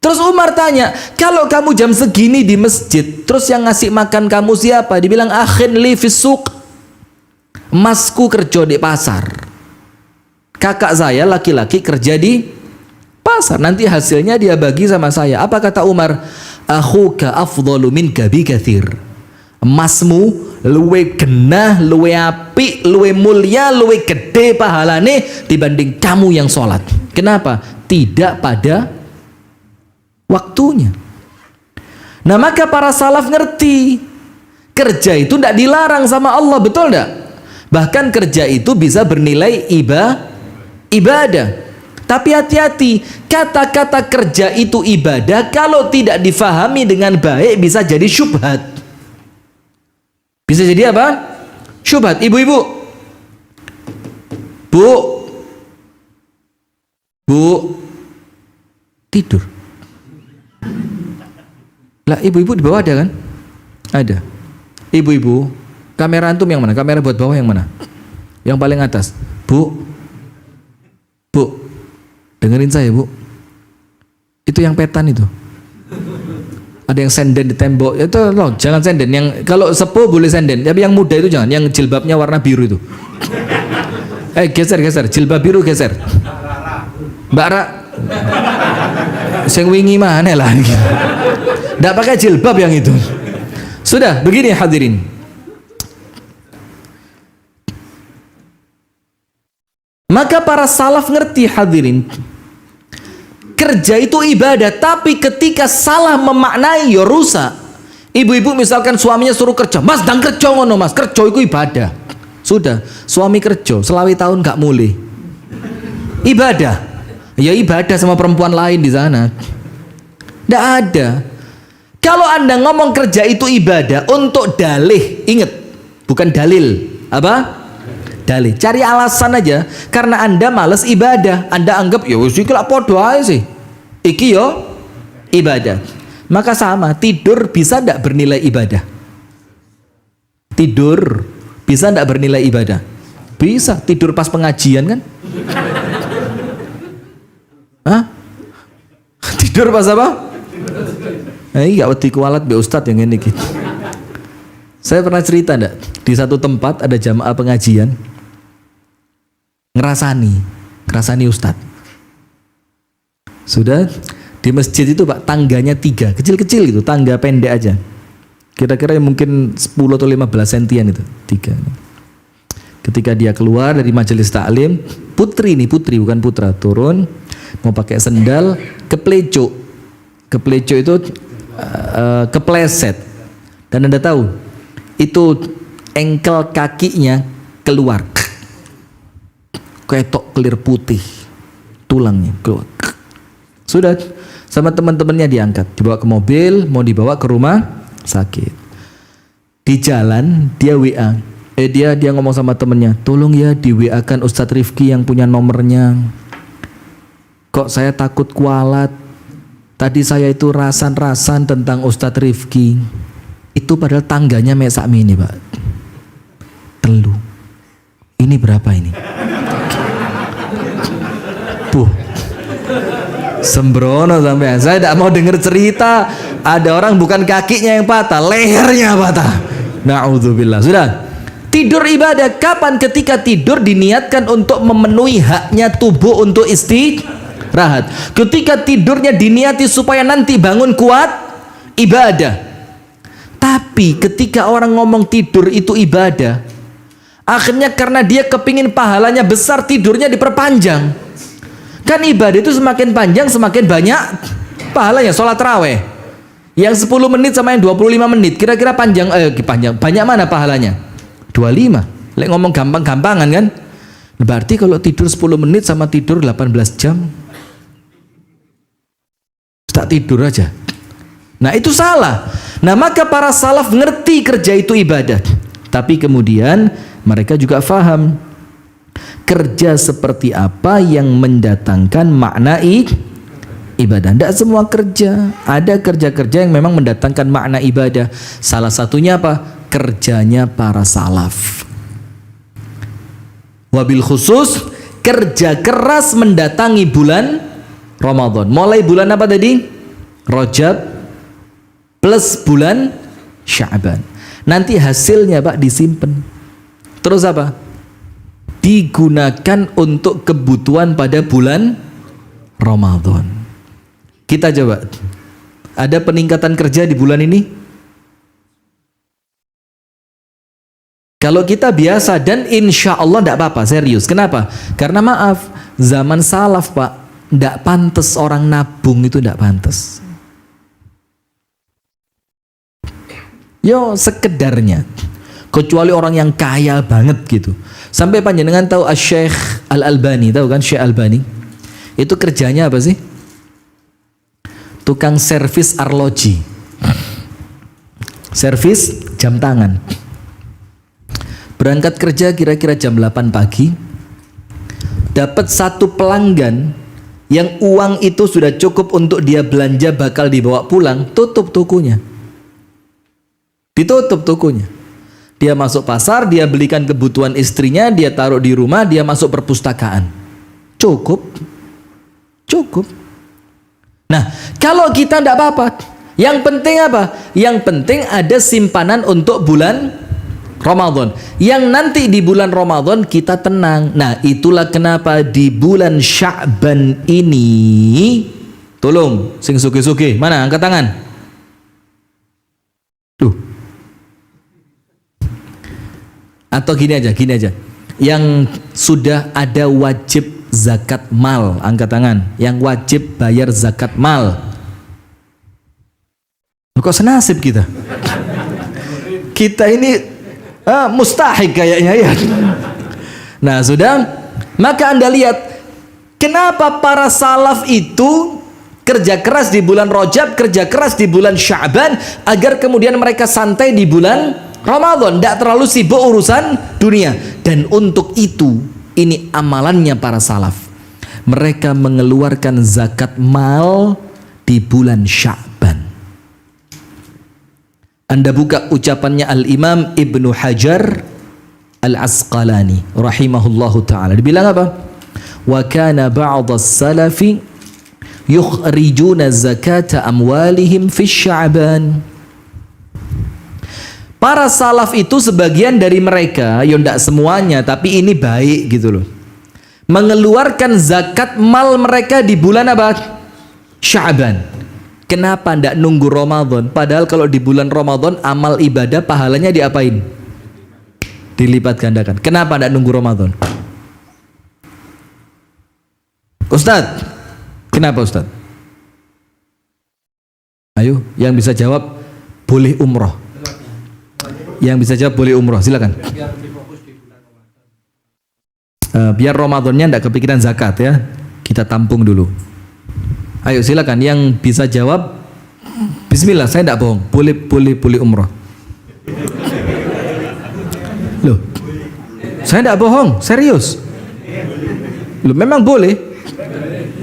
Terus Umar tanya, kalau kamu jam segini di masjid, terus yang ngasih makan kamu siapa? Dibilang akhin li fisuq, emasku kerja di pasar, kakak saya laki-laki kerja di pasar, nanti hasilnya dia bagi sama saya. Apa kata Umar? Akhuka afdalu minka bi katsir. Emasmu luwe genah, luwe api, luwe mulia, luwe gede pahalane dibanding kamu yang sholat. Kenapa? Tidak pada waktunya. Nah maka para salaf ngerti, kerja itu tidak dilarang sama Allah, betul tidak? Bahkan kerja itu bisa bernilai ibadah. Tapi hati-hati, kata-kata kerja itu ibadah kalau tidak difahami dengan baik bisa jadi syubhat. Bisa jadi apa? Syubhat. Ibu-ibu, Bu tidur. Lah ibu-ibu di bawah ada kan? Ada. Ibu-ibu, kamera antum yang mana? Kamera buat bawah yang mana? Yang paling atas. Bu, dengerin saya Bu. Itu yang petan itu. Ada yang senden di tembok. Itu loh, jangan senden. Yang kalau sepuh boleh senden, tapi yang muda itu jangan. Yang jilbabnya warna biru itu. Geser. Jilbab biru geser. Mbak Ra. Sing wingi mana lah. Nggak pakai jilbab yang itu. Sudah, begini hadirin. Maka para salaf ngerti hadirin. Kerja itu ibadah, tapi ketika salah memaknai ya rusak. Ibu-ibu misalkan suaminya suruh kerja, mas dan kerja ngono mas, kerja itu ibadah. Sudah, suami kerja selawi tahun gak mulai. Ibadah, ya ibadah sama perempuan lain di sana. Nggak ada. Kalau anda ngomong kerja itu ibadah untuk dalih, ingat, bukan dalil. Apa? Dalih. Cari alasan aja. Karena anda malas ibadah, anda anggap ya wis iki lak podo ae sih. Iki yo ibadah. Maka sama, tidur bisa ndak bernilai ibadah? Tidur bisa ndak bernilai ibadah? Bisa. Tidur pas pengajian kan? Hah? Tidur pas apa? Ini gak wedi kualat be ustad yang ini gitu. Saya pernah cerita ndak? Di satu tempat ada jamaah pengajian. Ngerasani ustad. Sudah di masjid itu Pak, tangganya 3, kecil-kecil gitu, tangga pendek aja. Kira-kira mungkin 10 atau 15 sentian itu, 3. Ketika dia keluar dari majelis taklim, putri bukan putra, turun mau pakai sendal, keplecuk itu kepleset. Dan Anda tahu, itu engkel kakinya keluar. Ketok kelir putih, tulangnya keluar. Sudah, sama teman-temannya diangkat, dibawa ke mobil, mau dibawa ke rumah sakit. Di jalan dia WA, dia ngomong sama temennya, tolong ya di WA kan Ustadz Rifki yang punya nomornya. Kok saya takut kualat. Tadi saya itu rasan-rasan tentang Ustadz Rifki. Itu padahal tangganya mesak mini Pak. Telu. Ini berapa ini? Sembrono sampai saya tidak mau dengar cerita ada orang bukan kakinya yang patah, lehernya patah. Na'udzubillah. Sudah. Tidur ibadah. Kapan? Ketika tidur diniatkan untuk memenuhi haknya tubuh untuk istirahat. Ketika tidurnya diniati supaya nanti bangun kuat, ibadah. Tapi ketika orang ngomong tidur itu ibadah, akhirnya karena dia kepingin pahalanya besar, tidurnya diperpanjang. Kan ibadah itu semakin panjang semakin banyak pahalanya. Sholat raweh yang 10 menit sama yang 25 menit kira-kira panjang banyak mana pahalanya? 25. Lek ngomong gampang-gampangan kan. Berarti kalau tidur 10 menit sama tidur 18 jam tak tidur aja. Nah itu salah. Nah maka para salaf ngerti kerja itu ibadah, tapi kemudian mereka juga faham kerja seperti apa yang mendatangkan makna ibadah. Tidak semua kerja. Ada kerja-kerja yang memang mendatangkan makna ibadah. Salah satunya apa? Kerjanya para salaf. Wabil khusus kerja keras mendatangi bulan Ramadan. Mulai bulan apa tadi? Rajab plus bulan Sya'ban. Nanti hasilnya Pak disimpan. Terus apa? Digunakan untuk kebutuhan pada bulan Ramadan. Kita coba, ada peningkatan kerja di bulan ini? Kalau kita biasa dan insya Allah tidak apa-apa, serius. Kenapa? Karena maaf, zaman salaf Pak, tidak pantas orang nabung itu tidak pantas. Yo sekedarnya. Kecuali orang yang kaya banget gitu. Sampai panjenengan tahu Syekh Al-Albani, tahu kan Syekh Albani? Itu kerjanya apa sih? Tukang servis arloji. Servis jam tangan. Berangkat kerja kira-kira jam 8 pagi. Dapat satu pelanggan yang uang itu sudah cukup untuk dia belanja bakal dibawa pulang, tutup tokonya. Ditutup tokonya. Dia masuk pasar, dia belikan kebutuhan istrinya, dia taruh di rumah, dia masuk perpustakaan. Cukup. Nah, kalau kita tidak apa-apa. Yang penting apa? Yang penting ada simpanan untuk bulan Ramadan. Yang nanti di bulan Ramadan kita tenang. Nah, itulah kenapa di bulan Sya'ban ini, tolong sing suki-suki, mana angkat tangan? Tuh. Atau gini aja. Yang sudah ada wajib zakat mal, angkat tangan. Yang wajib bayar zakat mal. Kok senasib kita? Kita ini mustahik kayaknya ya. Nah, sudah. Maka Anda lihat kenapa para salaf itu kerja keras di bulan Rajab, kerja keras di bulan Sya'ban, agar kemudian mereka santai di bulan Ramadan, tidak terlalu sibuk urusan dunia. Dan untuk itu, ini amalannya para salaf. Mereka mengeluarkan zakat mal di bulan Sya'ban. Anda buka ucapannya Al-Imam Ibnu Hajar Al-Asqalani rahimahullahu ta'ala. Dibilang apa? Wa kana ba'd as-salafi yukhrijuna zakata amwalihim fi Sya'ban. Para salaf itu sebagian dari mereka, ya enggak semuanya, tapi ini baik gitu loh, mengeluarkan zakat mal mereka di bulan apa? Sya'ban. Kenapa ndak nunggu Ramadan? Padahal kalau di bulan Ramadan amal ibadah pahalanya diapain? Dilipat gandakan. Kenapa ndak nunggu Ramadan? Ustadz, kenapa Ustadz? Ayo, yang bisa jawab boleh umroh. Yang bisa jawab boleh umroh, silakan. Biar Ramadannya ndak kepikiran zakat ya. Kita tampung dulu. Ayo silakan yang bisa jawab. Bismillah, saya tidak bohong. Boleh umroh. Loh, saya tidak bohong, serius. Loh, memang boleh.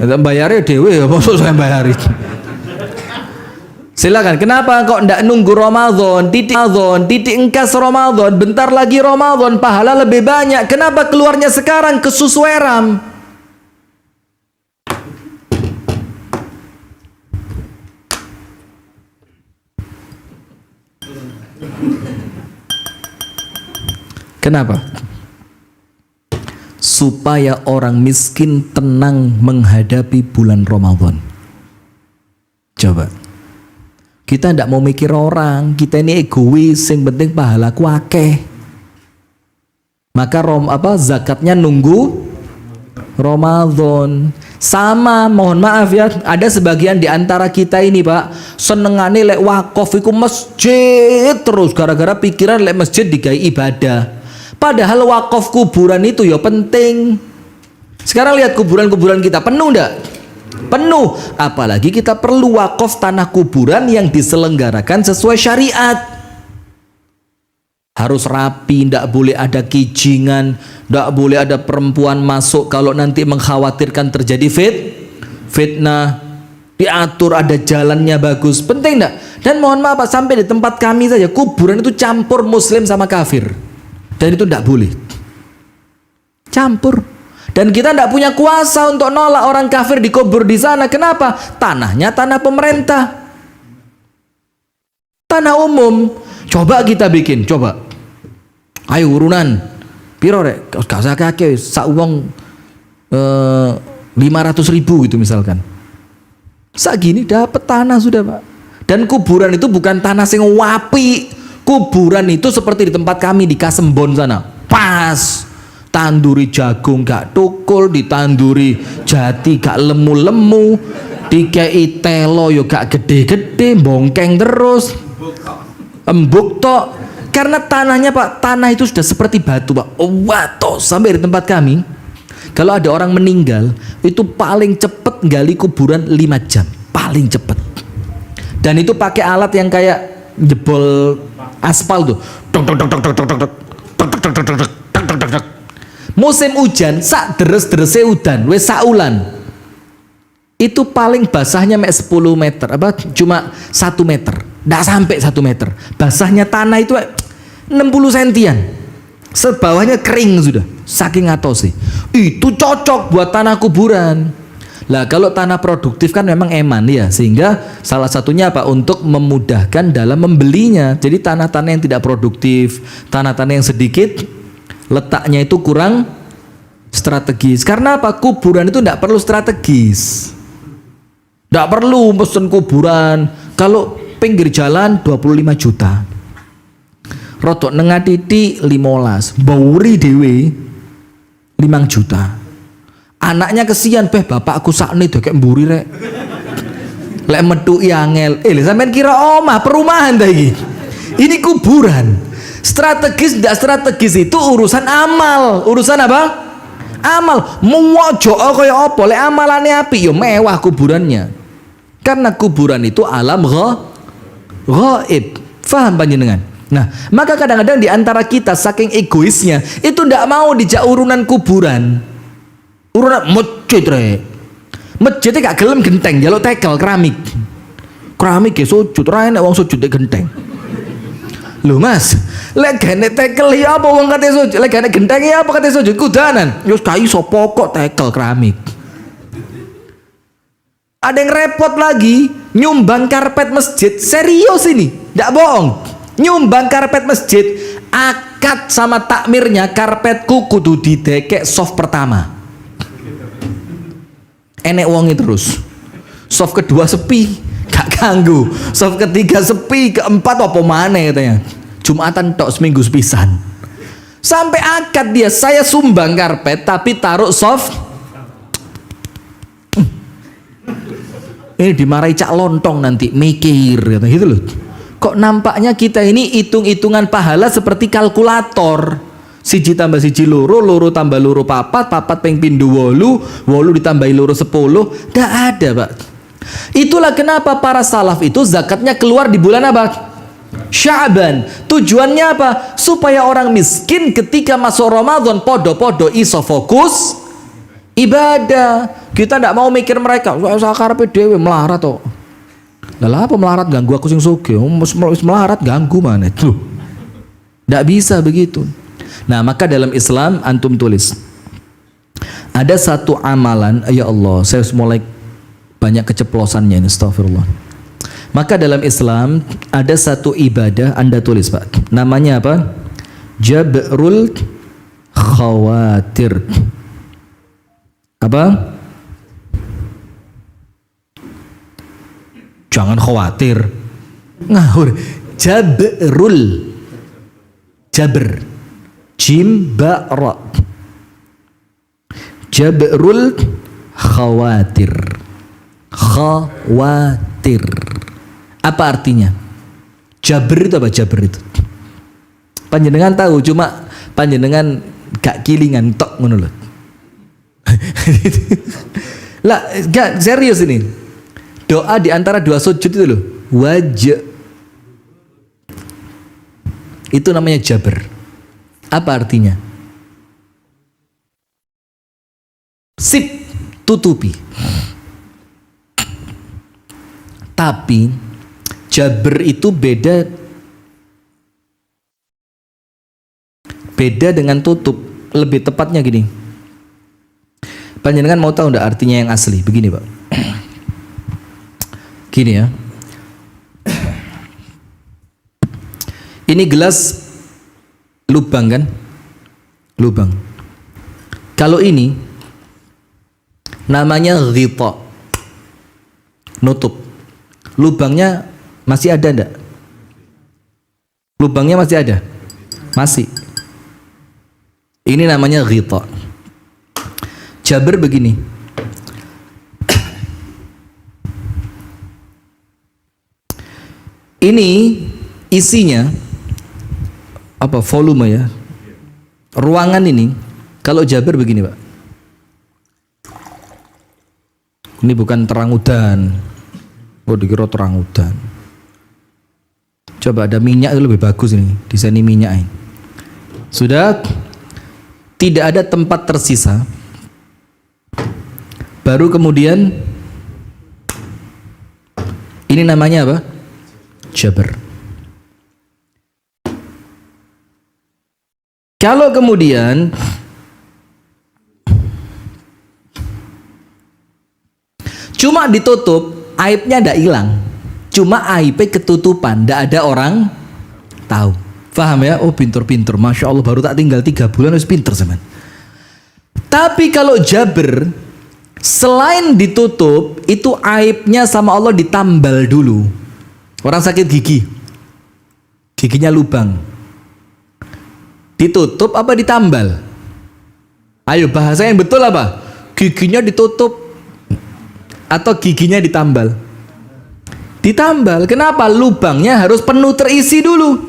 Bayarnya dewe ya, maksud saya bayarin. Silakan. Kenapa kok tidak nunggu Ramadan? Titik engkas Ramadan. Bentar lagi Ramadan, pahala lebih banyak. Kenapa keluarnya sekarang ke Susweram? Kenapa? Supaya orang miskin tenang menghadapi bulan Ramadan. Coba. Kita tidak mau mikir orang, kita ini egois, yang penting pahalaku akeh. Maka zakatnya nunggu Ramadan. Sama, mohon maaf ya, ada sebagian di antara kita ini Pak, senengane lek wakaf iku masjid terus, gara-gara pikiran lek masjid digawe ibadah. Padahal wakaf kuburan itu ya penting. Sekarang lihat kuburan-kuburan kita penuh ndak? Penuh. Apalagi kita perlu wakaf tanah kuburan yang diselenggarakan sesuai syariat. Harus rapi, ndak boleh ada kijingan, ndak boleh ada perempuan masuk kalau nanti mengkhawatirkan terjadi fitnah. Diatur, ada jalannya bagus. Penting ndak? Dan mohon maaf Pak, sampai di tempat kami saja kuburan itu campur muslim sama kafir. Dan itu tidak boleh campur. Dan kita tidak punya kuasa untuk nolak orang kafir dikubur di sana. Kenapa? Tanahnya tanah pemerintah, tanah umum. Coba kita bikin, coba. Ayo urunan. Piro rek? Gak usah kakek. Sak uang 500.000 gitu misalkan. Sak gini dapat tanah sudah Pak. Dan kuburan itu bukan tanah sing wapi. Kuburan itu seperti di tempat kami di Kasembon sana, pas tanduri jagung gak tukul, ditanduri jati gak lemu-lemu, dikei telo yo gak gede-gede, bongkeng terus, embuk tok. Karena tanahnya Pak, tanah itu sudah seperti batu Pak. Wato, sampai di tempat kami, kalau ada orang meninggal itu paling cepet gali kuburan 5 jam, paling cepet. Dan itu pakai alat yang kayak jebol aspal tuh. Musim hujan sak deres-derese udan wis saulan. Itu paling basahnya 10 meter, apa cuma 1 meter. Nggak sampai 1 meter. Basahnya tanah itu 60 sentian. Sebawahnya kering sudah. Saking atose. Itu cocok buat tanah kuburan. Lah kalau tanah produktif kan memang eman ya, sehingga salah satunya apa? Untuk memudahkan dalam membelinya. Jadi tanah-tanah yang tidak produktif, tanah-tanah yang sedikit, letaknya itu kurang strategis. Karena apa? Kuburan itu tidak perlu strategis. Tidak perlu pesen kuburan. Kalau pinggir jalan 25 juta. Rotok nengah titik 15. Bauri dewe 5 juta. Anaknya kesian, bapakku sakne kayak mburi rek. Lek metu angel. Sampean kira omah perumahan ta iki? Ini kuburan. Strategis tidak strategis itu urusan amal. Urusan apa? Amal. Muwojo kaya apa? Lek amalane apik yo mewah kuburannya. Karena kuburan itu alam ghaib. Faham panjenengan? Nah, maka kadang-kadang di antara kita saking egoisnya itu ndak mau dijak urunan kuburan. Urunan masjid rek. Masjidnya gak gelem genteng, jaluk tekel keramik. Keramik ya sujud, ra enak wong sujud genteng. Lho Mas, lek gane tekel ya apa wong kate sujud, lek gane genteng ya apa kate sujud kudanan. Yo kayu sapa kok tekel keramik. Ada yang repot lagi, nyumbang karpet masjid. Serius ini, ndak bohong. Nyumbang karpet masjid, akad sama takmirnya karpetku kudu didekek soft pertama. Enek wongi terus. Soft kedua sepi, gak ganggu. Soft ketiga sepi, keempat apa maneh katanya. Jumatan tok seminggu sepisan. Sampai akad dia, saya sumbang karpet tapi taruh soft. Ini dimarahi cak lontong nanti, mikir gitu loh. Kok nampaknya kita ini hitung-hitungan pahala seperti kalkulator. Siji tambah siji loro, loro tambah loro papat, papat ping pindho wolu, wolu ditambahi loro 10. Gak ada Pak. Itulah kenapa para salaf itu zakatnya keluar di bulan apa? Sya'ban. Tujuannya apa? Supaya orang miskin ketika masuk Ramadan podo-podo iso fokus ibadah. Kita tidak mau mikir mereka, saya karepe dhewe melarat kok. Lah apa melarat ganggu aku sing sugih? Melarat ganggu mana tuh? Tidak bisa begitu. Nah, maka dalam Islam antum tulis ada satu amalan, ya Allah, saya mulai banyak keceplosannya ini, astagfirullah. Maka dalam Islam ada satu ibadah, Anda tulis Pak. Namanya apa? Jabrul khawatir. Apa? Jangan khawatir. Ngawur. Jabrul. Jabr. Jim ba ra. Jabrul khawatir. Khawatir. Apa artinya? Jabr itu apa? Jabr itu panjenengan tahu, cuma panjenengan gak kilingan tok ngono lho. Lah gak serius ini. Doa di antara dua sujud itu loh. Wajah. Itu namanya jabr. Apa artinya? Sip, tutupi. Tapi jabr itu beda dengan tutup. Lebih tepatnya gini. Panjenengan mau tahu enggak artinya yang asli? Begini, Pak. Gini ya. Ini gelas lubang kan? Lubang. Kalau ini namanya ghita. Nutup. Lubangnya masih ada enggak? Lubangnya masih ada? Masih. Ini namanya ghita. Jabr begini. Ini isinya apa, volume ya, ruangan ini. Kalau jabr begini Pak, ini bukan terang udan. Oh dikira terang udan. Coba ada minyak itu lebih bagus ini, desain minyak ini. Sudah tidak ada tempat tersisa. Baru kemudian ini namanya apa? Jabr. Kalau kemudian Cuma ditutup, aibnya ndak hilang. Cuma aibnya ketutupan, ndak ada orang tahu. Paham ya? Oh pinter-pinter, Masya Allah, baru tak tinggal 3 bulan harus pinter zaman. Tapi kalau Jabr, selain ditutup, itu aibnya sama Allah ditambal dulu. Orang sakit gigi, giginya lubang, ditutup apa ditambal? Ayo bahasa yang betul apa? Giginya ditutup atau giginya ditambal? Ditambal. Kenapa? Lubangnya harus penuh terisi dulu,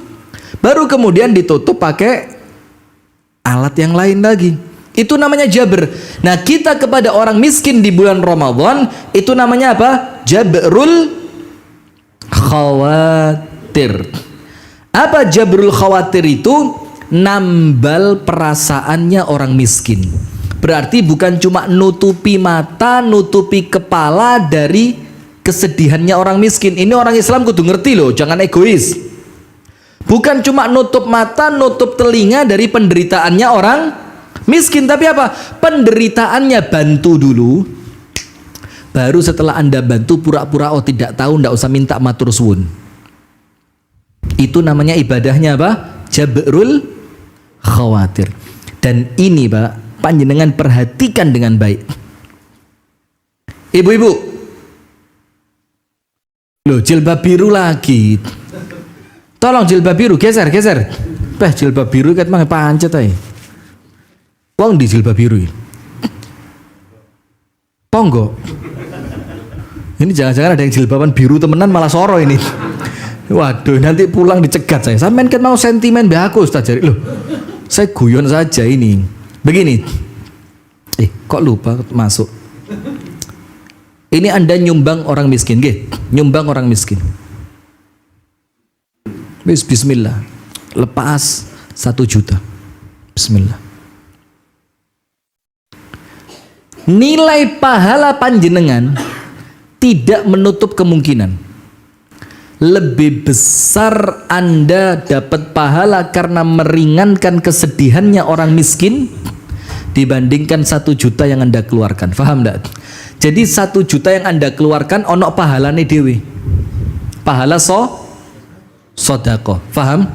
baru kemudian ditutup pakai alat yang lain lagi. Itu namanya Jabr. Nah, kita kepada orang miskin di bulan Ramadan itu namanya apa? Jabrul khawatir. Apa Jabrul khawatir itu? Nambal perasaannya orang miskin. Berarti bukan cuma nutupi mata, nutupi kepala dari kesedihannya orang miskin. Ini orang Islam kudu ngerti loh, jangan egois. Bukan cuma nutup mata, nutup telinga dari penderitaannya orang miskin, tapi apa? Penderitaannya bantu dulu. Baru setelah Anda bantu pura-pura oh tidak tahu, ndak usah minta matur suwun. Itu namanya ibadahnya apa? Jabrul khawatir. Dan ini Pak, panjenengan perhatikan dengan baik. Ibu-ibu, loh jilbab biru lagi. Tolong jilbab biru geser. Jilbab biru ket mang pancet ae. Wong di jilbab biru. Ponggo. Ini jangan-jangan ada yang jilbaban biru temenan malah soro ini. Waduh, nanti pulang dicegat saya. Sampean kan mau sentimen be aku Ustaz jari. Loh, saya guyon saja ini. Begini. Kok lupa masuk. Ini Anda nyumbang orang miskin, nggih. Nyumbang orang miskin. Bismillah. Lepas 1 juta. Bismillah. Nilai pahala panjenengan tidak menutup kemungkinan lebih besar Anda dapat pahala karena meringankan kesedihannya orang miskin dibandingkan 1 juta yang Anda keluarkan. Faham enggak? Jadi 1 juta yang Anda keluarkan ono pahalane dewe. Pahala sodako. Faham?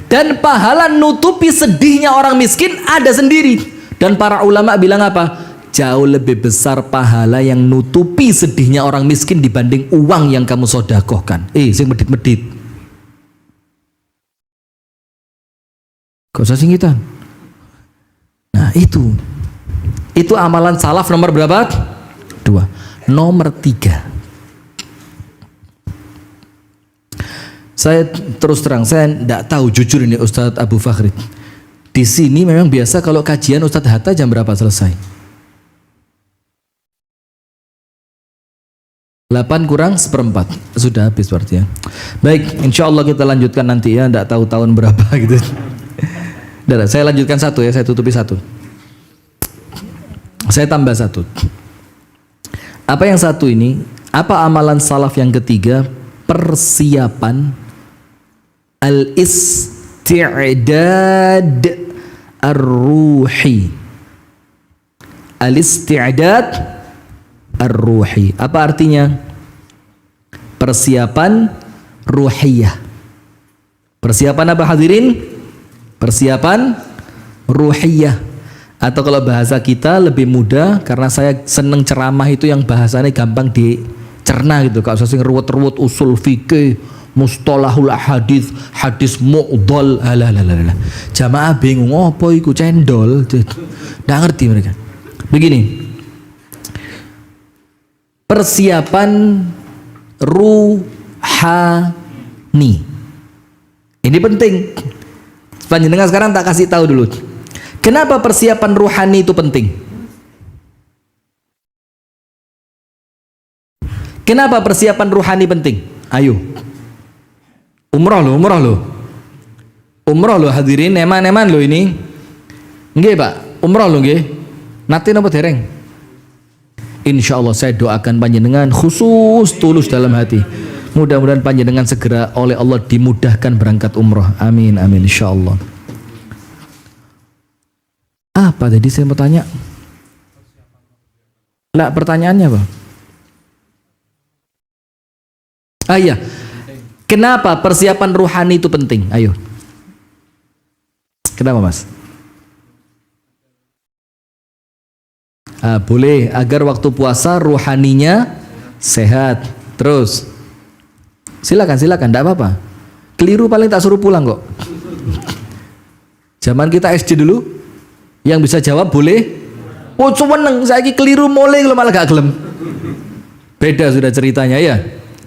Dan pahala nutupi sedihnya orang miskin ada sendiri. Dan para ulama bilang apa? Jauh lebih besar pahala yang nutupi sedihnya orang miskin dibanding uang yang kamu sodakohkan. Sing medit-medit. Gak usah singitan. Nah itu amalan salaf nomor berapa? 2. Nomor 3. Saya terus terang, saya tidak tahu jujur ini Ustadz Abu Fakhri. Di sini memang biasa kalau kajian Ustadz Hatta jam berapa selesai? 8 kurang 1/4 sudah habis berarti ya. Baik, insya Allah kita lanjutkan nanti ya. Tidak tahu tahun berapa gitu. Saya lanjutkan 1 ya, saya tutupi 1. Saya tambah 1. Apa yang 1 ini? Apa amalan salaf yang ketiga? Persiapan al-isti'dad ar-ruhi. Al-isti'dad ar-ruhi. Apa artinya? Persiapan ruhiyah. Persiapan apa hadirin? Persiapan ruhiyah. Atau kalau bahasa kita lebih mudah, karena saya seneng ceramah itu yang bahasanya gampang dicerna gitu. Kalau saya ruwet-ruwet usul fikih, mustalahul hadis, hadis mu'dhal, jamaah bingung apa iku cendol. Nggak ngerti mereka. Begini. Persiapan ruhani. Ini penting. Panjenengan sekarang tak kasih tahu dulu. Kenapa persiapan ruhani itu penting? Kenapa persiapan ruhani penting? Ayo. Umroh lo. Umroh lo hadirin, eman-eman lo ini. Nggih, Pak. Umroh lo nggih. Nanti napa dereng? Insyaallah saya doakan panjenengan khusus tulus dalam hati. Mudah-mudahan panjenengan segera oleh Allah dimudahkan berangkat umroh. Amin amin insyaallah. Apa tadi saya mau tanya? Lah, pertanyaannya apa? Ah iya. Kenapa persiapan ruhani itu penting? Ayo. Kenapa, Mas? Boleh agar waktu puasa ruhaninya sehat. Terus silakan, tidak apa-apa. Keliru paling tak suruh pulang kok. Zaman kita SD dulu, yang bisa jawab boleh. Oh cuman saiki keliru mulai lo malah gak gelem. Beda sudah ceritanya ya.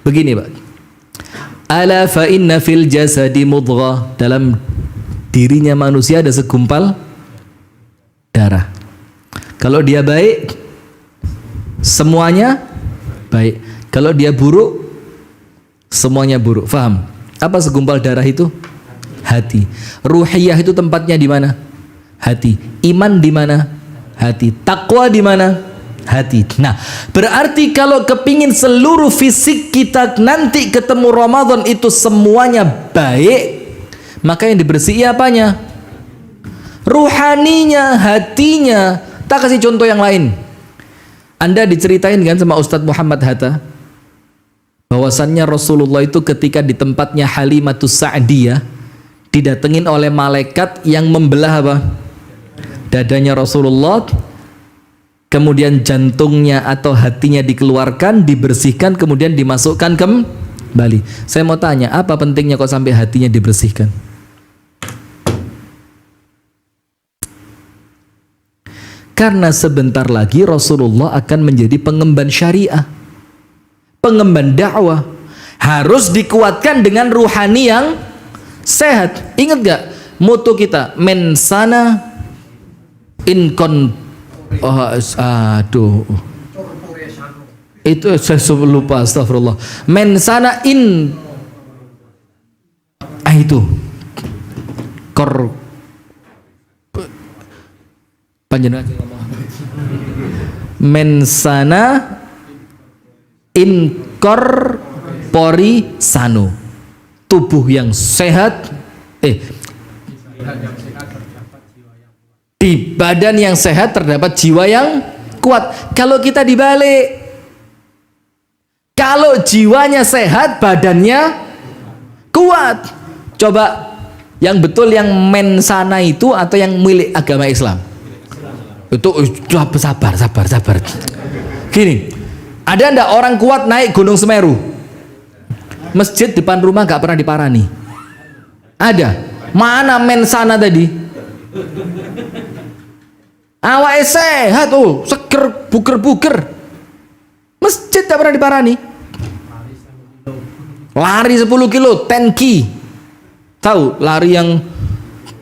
Begini Pak. Ala fa inna fil jasadi mudghah, dalam dirinya manusia ada segumpal darah. Kalau dia baik, semuanya baik. Kalau dia buruk, semuanya buruk. Faham? Apa segumpal darah itu? Hati. Ruhiyah itu tempatnya di mana? Hati. Iman di mana? Hati. Takwa di mana? Hati. Nah, berarti kalau kepingin seluruh fisik kita nanti ketemu Ramadan itu semuanya baik, maka yang dibersihi apanya? Ruhaninya, hatinya. Tak kasih contoh yang lain. Anda diceritain kan sama Ustadz Muhammad Hatta bahwasannya Rasulullah itu ketika di tempatnya Halimatus Sa'diyah didatengin oleh malaikat yang membelah apa? Dadanya Rasulullah, kemudian jantungnya atau hatinya dikeluarkan, dibersihkan, kemudian dimasukkan kembali. Saya mau tanya, apa pentingnya kok sampai hatinya dibersihkan? Karena sebentar lagi Rasulullah akan menjadi pengemban syariah, pengemban dakwah. Harus dikuatkan dengan ruhani yang sehat. Ingat gak moto kita? Men sana in kon. Aduh. Itu saya lupa, astagfirullah. Men sana in. Itu. Panjenengan men sana in corpori sano, tubuh yang sehat di badan yang sehat terdapat jiwa yang kuat. Kalau kita dibalik, kalau jiwanya sehat badannya kuat. Coba yang betul yang men sana itu atau yang milik agama Islam? Itu sabar. Gini, ada ndak orang kuat naik Gunung Semeru? Masjid depan rumah gak pernah diparani. Ada? Mana men sana tadi? Awake sehat, seger, buger. Masjid gak pernah diparani. Lari 10 kilo, 10K. Tahu lari yang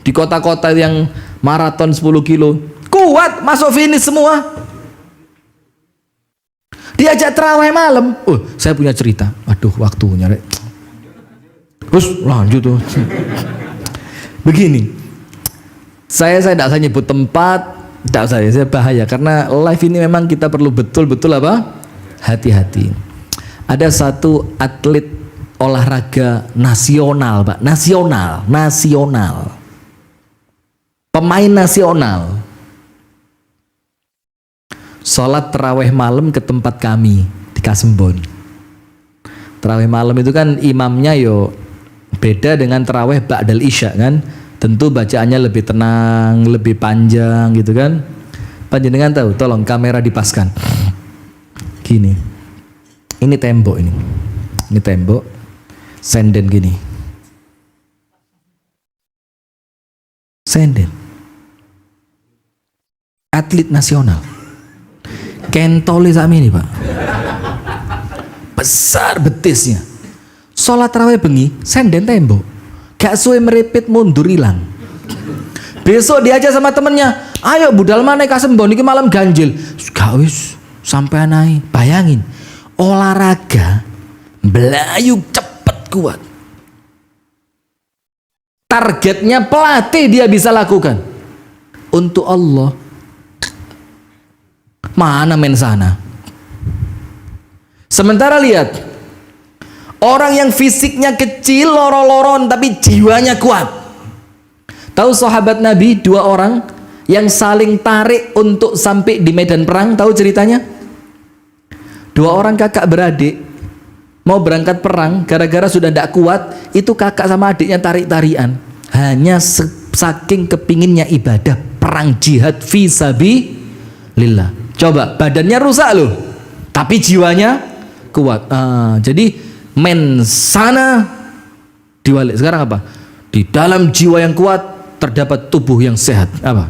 di kota-kota yang maraton 10 kilo. Kuat, masuk finish semua. Diajak terawih malam. Saya punya cerita. Aduh, waktunya rek. Terus lanjut tuh. Begini. Saya tidak usah nyebut tempat, tidak usah, saya bahaya karena live ini memang kita perlu betul-betul apa? Hati-hati. Ada satu atlet olahraga nasional, Pak. Nasional. Pemain nasional. Sholat terawih malam ke tempat kami di Kasembon. Terawih malam itu kan imamnya beda dengan terawih ba'dal isya kan. Tentu bacaannya lebih tenang, lebih panjang gitu kan. Panjenengan tahu, tolong kamera dipaskan. Gini. Ini tembok ini. Ini tembok. Senden gini. Senden. Atlet nasional. Kentole sami ini Pak, besar betisnya. Sholat tarawih bengi, senden tembok, gak suwe merepit mundur hilang. Besok diajak sama temennya, ayo budal mana Kasembon ini malam ganjil. Gak wis sampai naik. Bayangin olahraga belayu cepet kuat. Targetnya pelatih dia bisa lakukan untuk Allah. Mana men sana? Sementara lihat orang yang fisiknya kecil, loro-loron tapi jiwanya kuat. Tahu sahabat Nabi 2 orang yang saling tarik untuk sampai di medan perang? Tahu ceritanya? Dua orang kakak beradik mau berangkat perang, gara-gara sudah tidak kuat, itu kakak sama adiknya tarik-tarian. Hanya saking kepinginnya ibadah, perang jihad fi sabilillah. Coba, badannya rusak loh, tapi jiwanya kuat. Jadi men sana diwalik. Sekarang apa? Di dalam jiwa yang kuat terdapat tubuh yang sehat. Apa?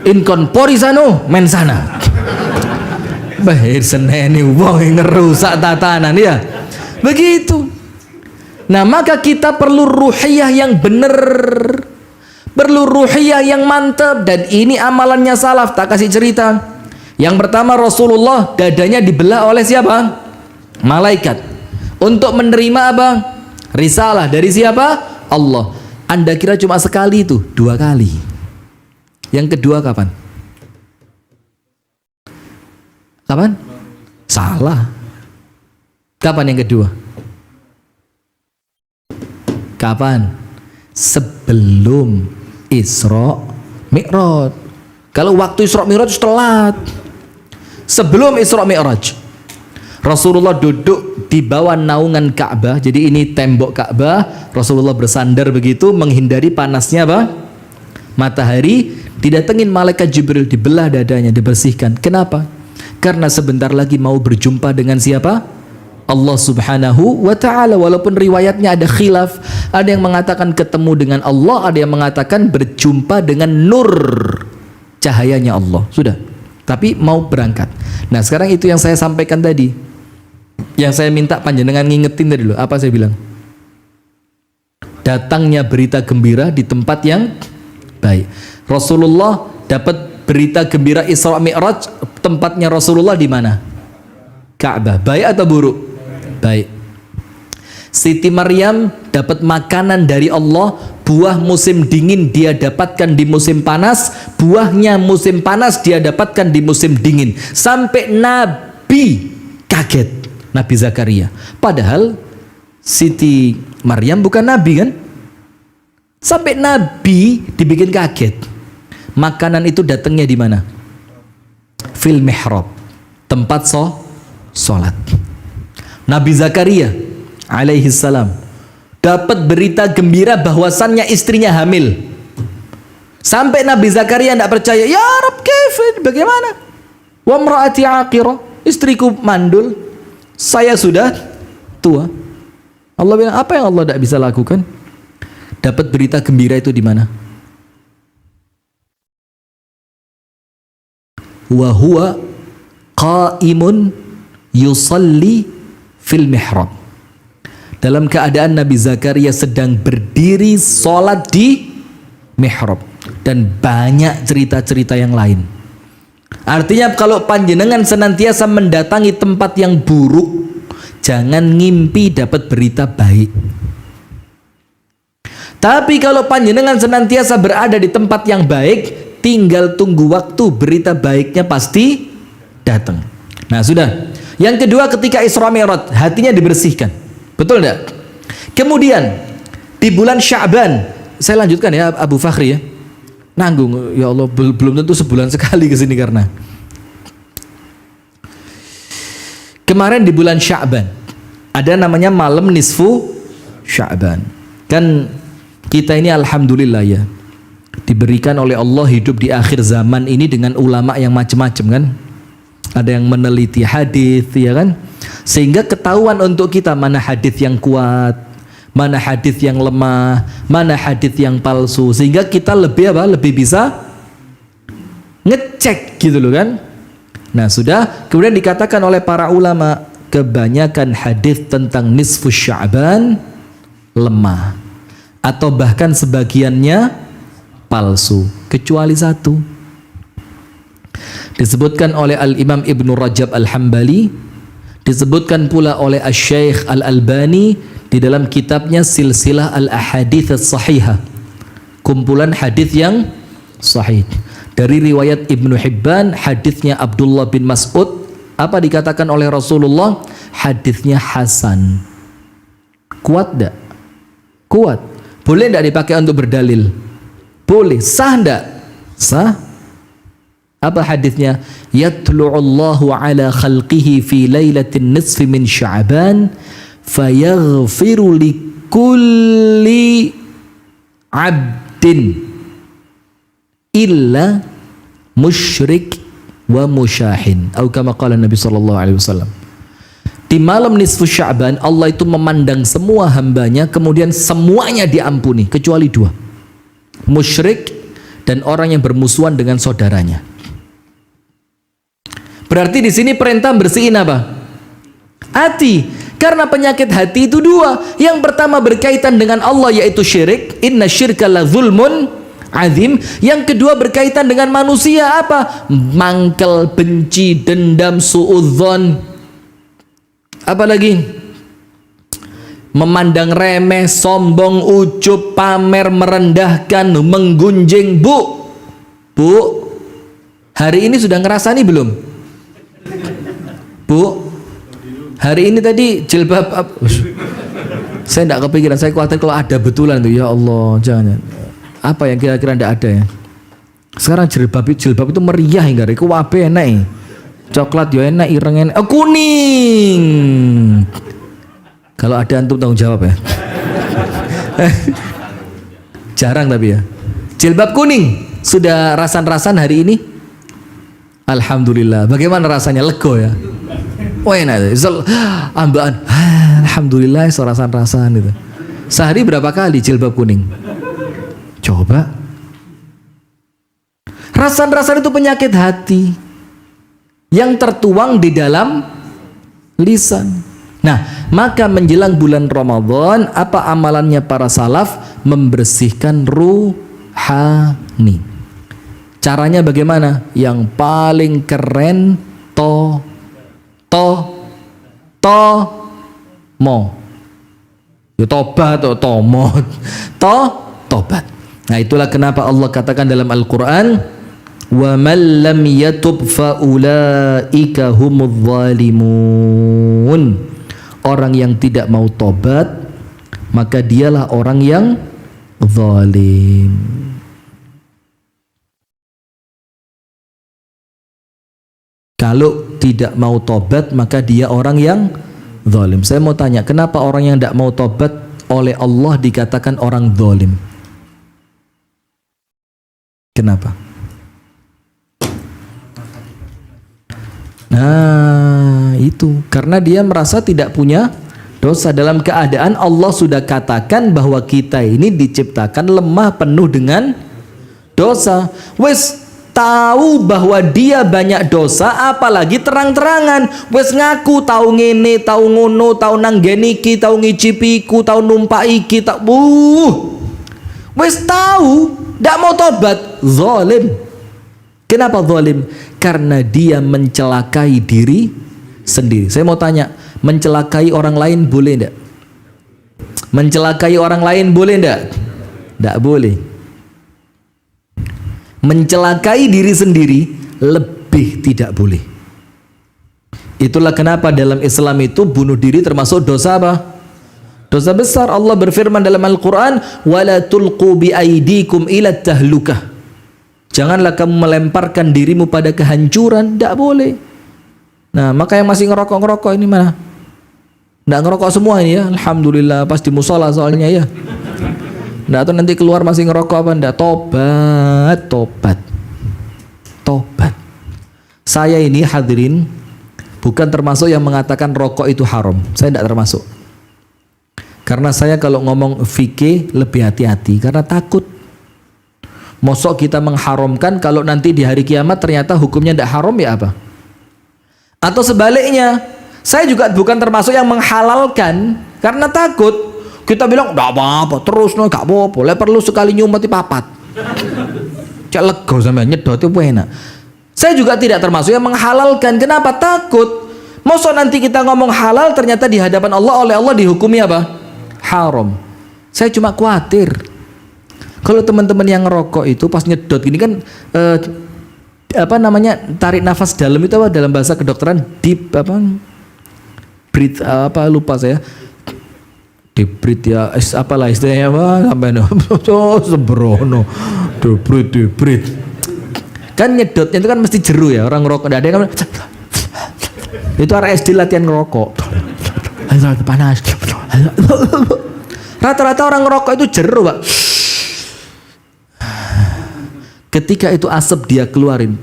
In corpore sano men sana. Bahir seneni wong yang ngerusak tatanan ya. Begitu. Nah, maka kita perlu ruhiyah yang benar. Perlu ruhiyah yang mantap, dan ini amalannya salaf. Tak kasih cerita. Yang pertama, Rasulullah dadanya dibelah oleh siapa? Malaikat. Untuk menerima apa? Risalah dari siapa? Allah. Anda kira cuma sekali itu? 2 kali. Yang kedua kapan? Kapan? Salah. Kapan yang kedua? Kapan? Sebelum Isra Mi'raj. Kalau waktu Isra Mi'raj telat. Sebelum Isra Mi'raj, Rasulullah duduk di bawah naungan Ka'bah. Jadi ini tembok Ka'bah. Rasulullah bersandar begitu menghindari panasnya apa? Matahari. Didatengin malaikat Jibril, dibelah dadanya, dibersihkan. Kenapa? Karena sebentar lagi mau berjumpa dengan siapa? Allah subhanahu wa ta'ala. Walaupun riwayatnya ada khilaf, ada yang mengatakan ketemu dengan Allah, ada yang mengatakan berjumpa dengan nur, cahayanya Allah. Sudah, tapi mau berangkat. Nah, sekarang itu yang saya sampaikan tadi, yang saya minta panjenengan ngingetin tadi loh. Apa saya bilang? Datangnya berita gembira di tempat yang baik. Rasulullah dapat berita gembira Isra Mi'raj, tempatnya Rasulullah di mana? Ka'bah. Baik atau buruk? Baik. Siti Maryam dapat makanan dari Allah, buah musim dingin dia dapatkan di musim panas, buahnya musim panas dia dapatkan di musim dingin. Sampai Nabi kaget, Nabi Zakaria. Padahal Siti Maryam bukan Nabi kan? Sampai Nabi dibikin kaget. Makanan itu datangnya di mana? Fil mihrab, tempat sholat. Nabi Zakaria alaihi salam dapat berita gembira bahwasannya istrinya hamil. Sampai Nabi Zakaria tidak percaya. Ya Rabb, kaifid, bagaimana? Wa mraati aqira, istriku mandul, saya sudah tua. Allah bilang, apa yang Allah tidak bisa lakukan? Dapat berita gembira itu di mana? Wa huwa qaimun yusalli fil mihrab. Dalam keadaan Nabi Zakaria sedang berdiri sholat di mihrab. Dan banyak cerita-cerita yang lain. Artinya kalau panjenengan senantiasa mendatangi tempat yang buruk, jangan ngimpi dapat berita baik. Tapi kalau panjenengan senantiasa berada di tempat yang baik, tinggal tunggu waktu, berita baiknya pasti datang. Nah, sudah. Yang kedua, ketika Isra Mi'raj, hatinya dibersihkan. Betul enggak? Kemudian di bulan Sya'ban, saya lanjutkan ya Abu Fakhri ya. Nanggung, ya Allah, belum tentu sebulan sekali ke sini karena kemarin di bulan Sya'ban ada namanya malam nisfu Sya'ban. Kan kita ini alhamdulillah ya, diberikan oleh Allah hidup di akhir zaman ini dengan ulama yang macam-macam kan. Ada yang meneliti hadis ya kan, sehingga ketahuan untuk kita mana hadis yang kuat, mana hadis yang lemah, mana hadis yang palsu, sehingga kita lebih apa? Lebih bisa ngecek gitu loh kan. Nah, sudah kemudian dikatakan oleh para ulama, kebanyakan hadis tentang nisfu Sya'ban lemah atau bahkan sebagiannya palsu, kecuali satu. Disebutkan oleh Al-Imam Ibnu Rajab Al-Hambali, disebutkan pula oleh Al-Syeikh Al-Albani di dalam kitabnya Silsilah Al-Ahadits As-Sahihah, kumpulan hadis yang sahih. Dari riwayat Ibnu Hibban, hadisnya Abdullah bin Mas'ud, apa dikatakan oleh Rasulullah? Hadisnya hasan. Kuat enggak? Kuat. Boleh enggak dipakai untuk berdalil? Boleh. Sah enggak? Sah. Apa hadisnya? Yatlu'ullahu ala khalqihi fi lailatin nisfi min Sya'ban fayaghfiru likulli 'abdin illa musyrik wa musyahin. Atau kama qala Nabi sallallahu alaihi wasallam. Di malam nisfu Sya'ban Allah itu memandang semua hambanya, kemudian semuanya diampuni kecuali dua. Musyrik dan orang yang bermusuhan dengan saudaranya. Berarti di sini perintah bersihin apa? Hati. Karena penyakit hati itu dua. Yang pertama berkaitan dengan Allah yaitu syirik. Inna syirka la zulmun azim. Yang kedua berkaitan dengan manusia apa? Mangkel, benci, dendam, suudzon. Apa lagi? Memandang remeh, sombong, ujub, pamer, merendahkan, menggunjing. Bu, hari ini sudah ngerasani belum? Bu, hari ini tadi jilbab saya tidak kepikiran, saya khawatir kalau ada betulan tuh, ya Allah, jangan. Apa yang kira-kira tidak ada ya? Sekarang jilbab itu meriah hingga itu wabe enak. Coklat ya enak, ireng enak. Oh, kuning. Kalau ada antum tanggung jawab ya. Jarang tapi ya. Jilbab kuning sudah rasan-rasan hari ini? Alhamdulillah. Bagaimana rasanya? Lego ya? Oh enak. Ambaan. Alhamdulillah rasan-rasan itu. Sehari berapa kali jilbab kuning? Coba. Rasan-rasan itu penyakit hati yang tertuang di dalam lisan. Nah, maka menjelang bulan Ramadan, apa amalannya para salaf? Membersihkan ruhani. Caranya bagaimana? Yang paling keren mo. Ya tobat atau tomot. Tobat. Nah, itulah kenapa Allah katakan dalam Al-Qur'an, "Wa man lam yatub fa ulaika humudz zalimun." Orang yang tidak mau tobat, maka dialah orang yang zalim. Kalau tidak mau tobat, maka dia orang yang zalim. Saya mau tanya, kenapa orang yang tidak mau tobat oleh Allah dikatakan orang zalim? Kenapa? Nah, itu karena dia merasa tidak punya dosa, dalam keadaan Allah sudah katakan bahwa kita ini diciptakan lemah, penuh dengan dosa. Wes tahu bahwa dia banyak dosa, apalagi terang-terangan. Wes ngaku tahu ngene, tahu ngono, tahu nanggeni iki, tahu ngicipiku, tahu numpak iki, wes tahu, ndak mau tobat, zalim. Kenapa zalim? Karena dia mencelakai diri sendiri. Saya mau tanya, mencelakai orang lain boleh enggak? Mencelakai orang lain boleh enggak? Enggak boleh. Mencelakai diri sendiri lebih tidak boleh. Itulah kenapa dalam Islam itu bunuh diri termasuk dosa apa? Dosa besar. Allah berfirman dalam Al-Quran, "Wala tulqu bi aidikum ila tahlukah." Janganlah kamu melemparkan dirimu pada kehancuran. Tidak boleh. Nah, maka yang masih ngerokok ini mana? Tidak ngerokok semua ini ya. Alhamdulillah, pas di musola soalnya ya. Tidak tahu nanti keluar masih ngerokok apa enggak. Tobat. Saya ini hadirin bukan termasuk yang mengatakan rokok itu haram. Saya tidak termasuk. Karena saya kalau ngomong fikih lebih hati-hati karena takut. Mosok kita mengharamkan, kalau nanti di hari kiamat ternyata hukumnya tidak haram ya apa? Atau sebaliknya, saya juga bukan termasuk yang menghalalkan karena takut. Kita bilang tidak apa-apa, terus no gak apa-apa, perlu sekali nyumpati papat. Cak lego sampe nyedot itu enak. Saya juga tidak termasuk yang menghalalkan. Kenapa? Takut. Mosok nanti kita ngomong halal ternyata di hadapan Allah oleh Allah dihukumi apa? Haram. Saya cuma khawatir. Kalau teman-teman yang ngerokok itu pas nyedot gini kan tarik nafas dalam itu apa dalam bahasa kedokteran deep breathe lupa saya. Deep breathe ya apalah istilahnya apa sampai sembrono. Deep breathe. Kan nyedotnya itu kan mesti jeru ya, orang ngerokok. Ada yang kan itu arah SD latihan ngerokok. Panas. Rata-rata orang ngerokok itu jeru, Pak. Ketika itu asap dia keluarin,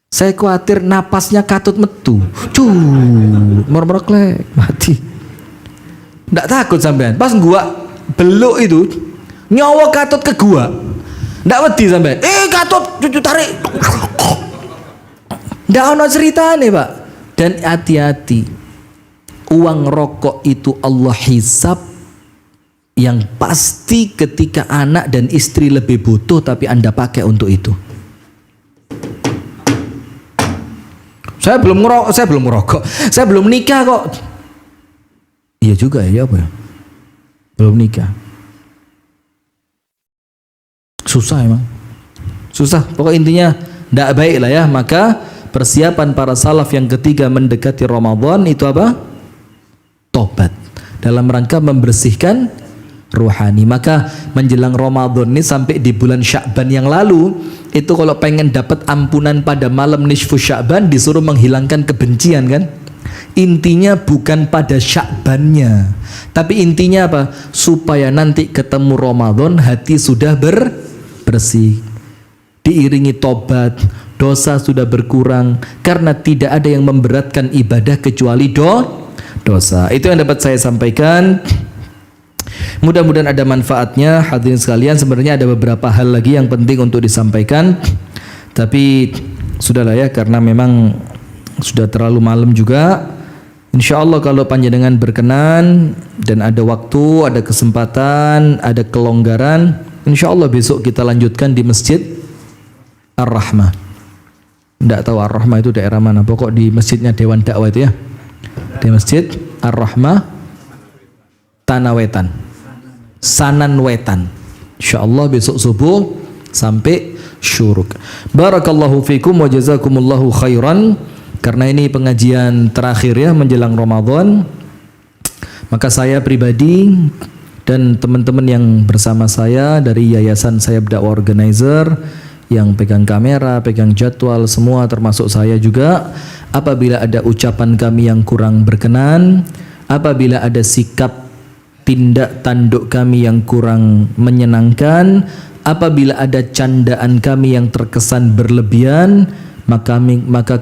saya khawatir napasnya katut metu. Mermeklek mati. Nggak takut sampean. Pas gua beluk itu nyawa katut ke gua. Nggak wedi sampean. Katut cucu tarik. Nggak ono ceritane, Pak. Dan hati-hati. Uang rokok itu Allah hisab, yang pasti ketika anak dan istri lebih butuh tapi Anda pakai untuk itu. Saya belum ngerokok, saya belum nikah kok. Iya juga ya, apa ya? Belum nikah. Susah emang. Susah. Pokok intinya tidak baik lah ya. Maka persiapan para salaf yang ketiga mendekati Ramadan itu apa? Tobat. Dalam rangka membersihkan ruhani. Maka menjelang Ramadan ini sampai di bulan Sya'ban yang lalu, itu kalau pengen dapat ampunan pada malam nisfu Sya'ban disuruh menghilangkan kebencian kan. Intinya bukan pada Sya'bannya, tapi intinya apa? Supaya nanti ketemu Ramadan hati sudah bersih, diiringi tobat, dosa sudah berkurang, karena tidak ada yang memberatkan ibadah kecuali dosa. Itu yang dapat saya sampaikan. Mudah-mudahan ada manfaatnya. Hadirin sekalian, sebenarnya ada beberapa hal lagi yang penting untuk disampaikan, tapi sudahlah ya, karena memang sudah terlalu malam juga. Insya Allah kalau panjenengan berkenan dan ada waktu, ada kesempatan, ada kelonggaran, insya Allah besok kita lanjutkan di Masjid Ar-Rahmah. Tidak tahu Ar-Rahmah itu daerah mana, pokok di masjidnya Dewan Dakwah itu ya, di Masjid Ar-Rahmah Tanah Wetan, Sanan Wetan. Insyaallah besok subuh sampai syuruk. Barakallahu fikum wa jazakumullahu khairan. Karena ini pengajian terakhir ya menjelang Ramadan, maka saya pribadi dan teman-teman yang bersama saya dari Yayasan Sayap Dakwah Organizer yang pegang kamera, pegang jadwal semua, termasuk saya juga, apabila ada ucapan kami yang kurang berkenan, apabila ada sikap tindak tanduk kami yang kurang menyenangkan, apabila ada candaan kami yang terkesan berlebihan, maka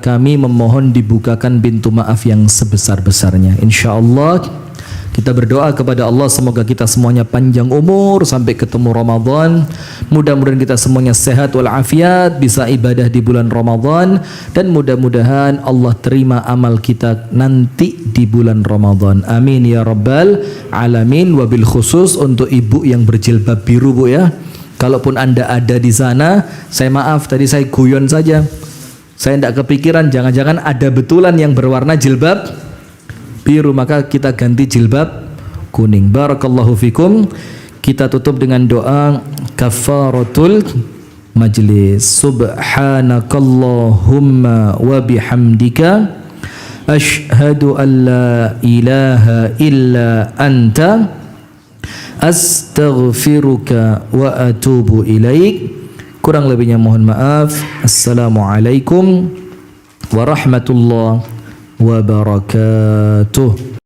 kami memohon dibukakan pintu maaf yang sebesar-besarnya. InsyaAllah kita berdoa kepada Allah semoga kita semuanya panjang umur sampai ketemu Ramadan. Mudah-mudahan kita semuanya sehat walafiat, bisa ibadah di bulan Ramadan, dan mudah-mudahan Allah terima amal kita nanti di bulan Ramadan. Amin ya rabbal alamin. Wabil khusus untuk ibu yang berjilbab biru, Bu ya. Kalaupun Anda ada di sana, saya maaf tadi saya guyon saja. Saya tidak kepikiran jangan-jangan ada betulan yang berwarna jilbab biru, maka kita ganti jilbab kuning. Barakallahu fikum. Kita tutup dengan doa kafaratul majlis. Subhanakallahumma wa bihamdika asyhadu an la ilaha illa anta astaghfiruka wa atubu ilaik. Kurang lebihnya mohon maaf. Assalamualaikum warahmatullahi wabarakatuh.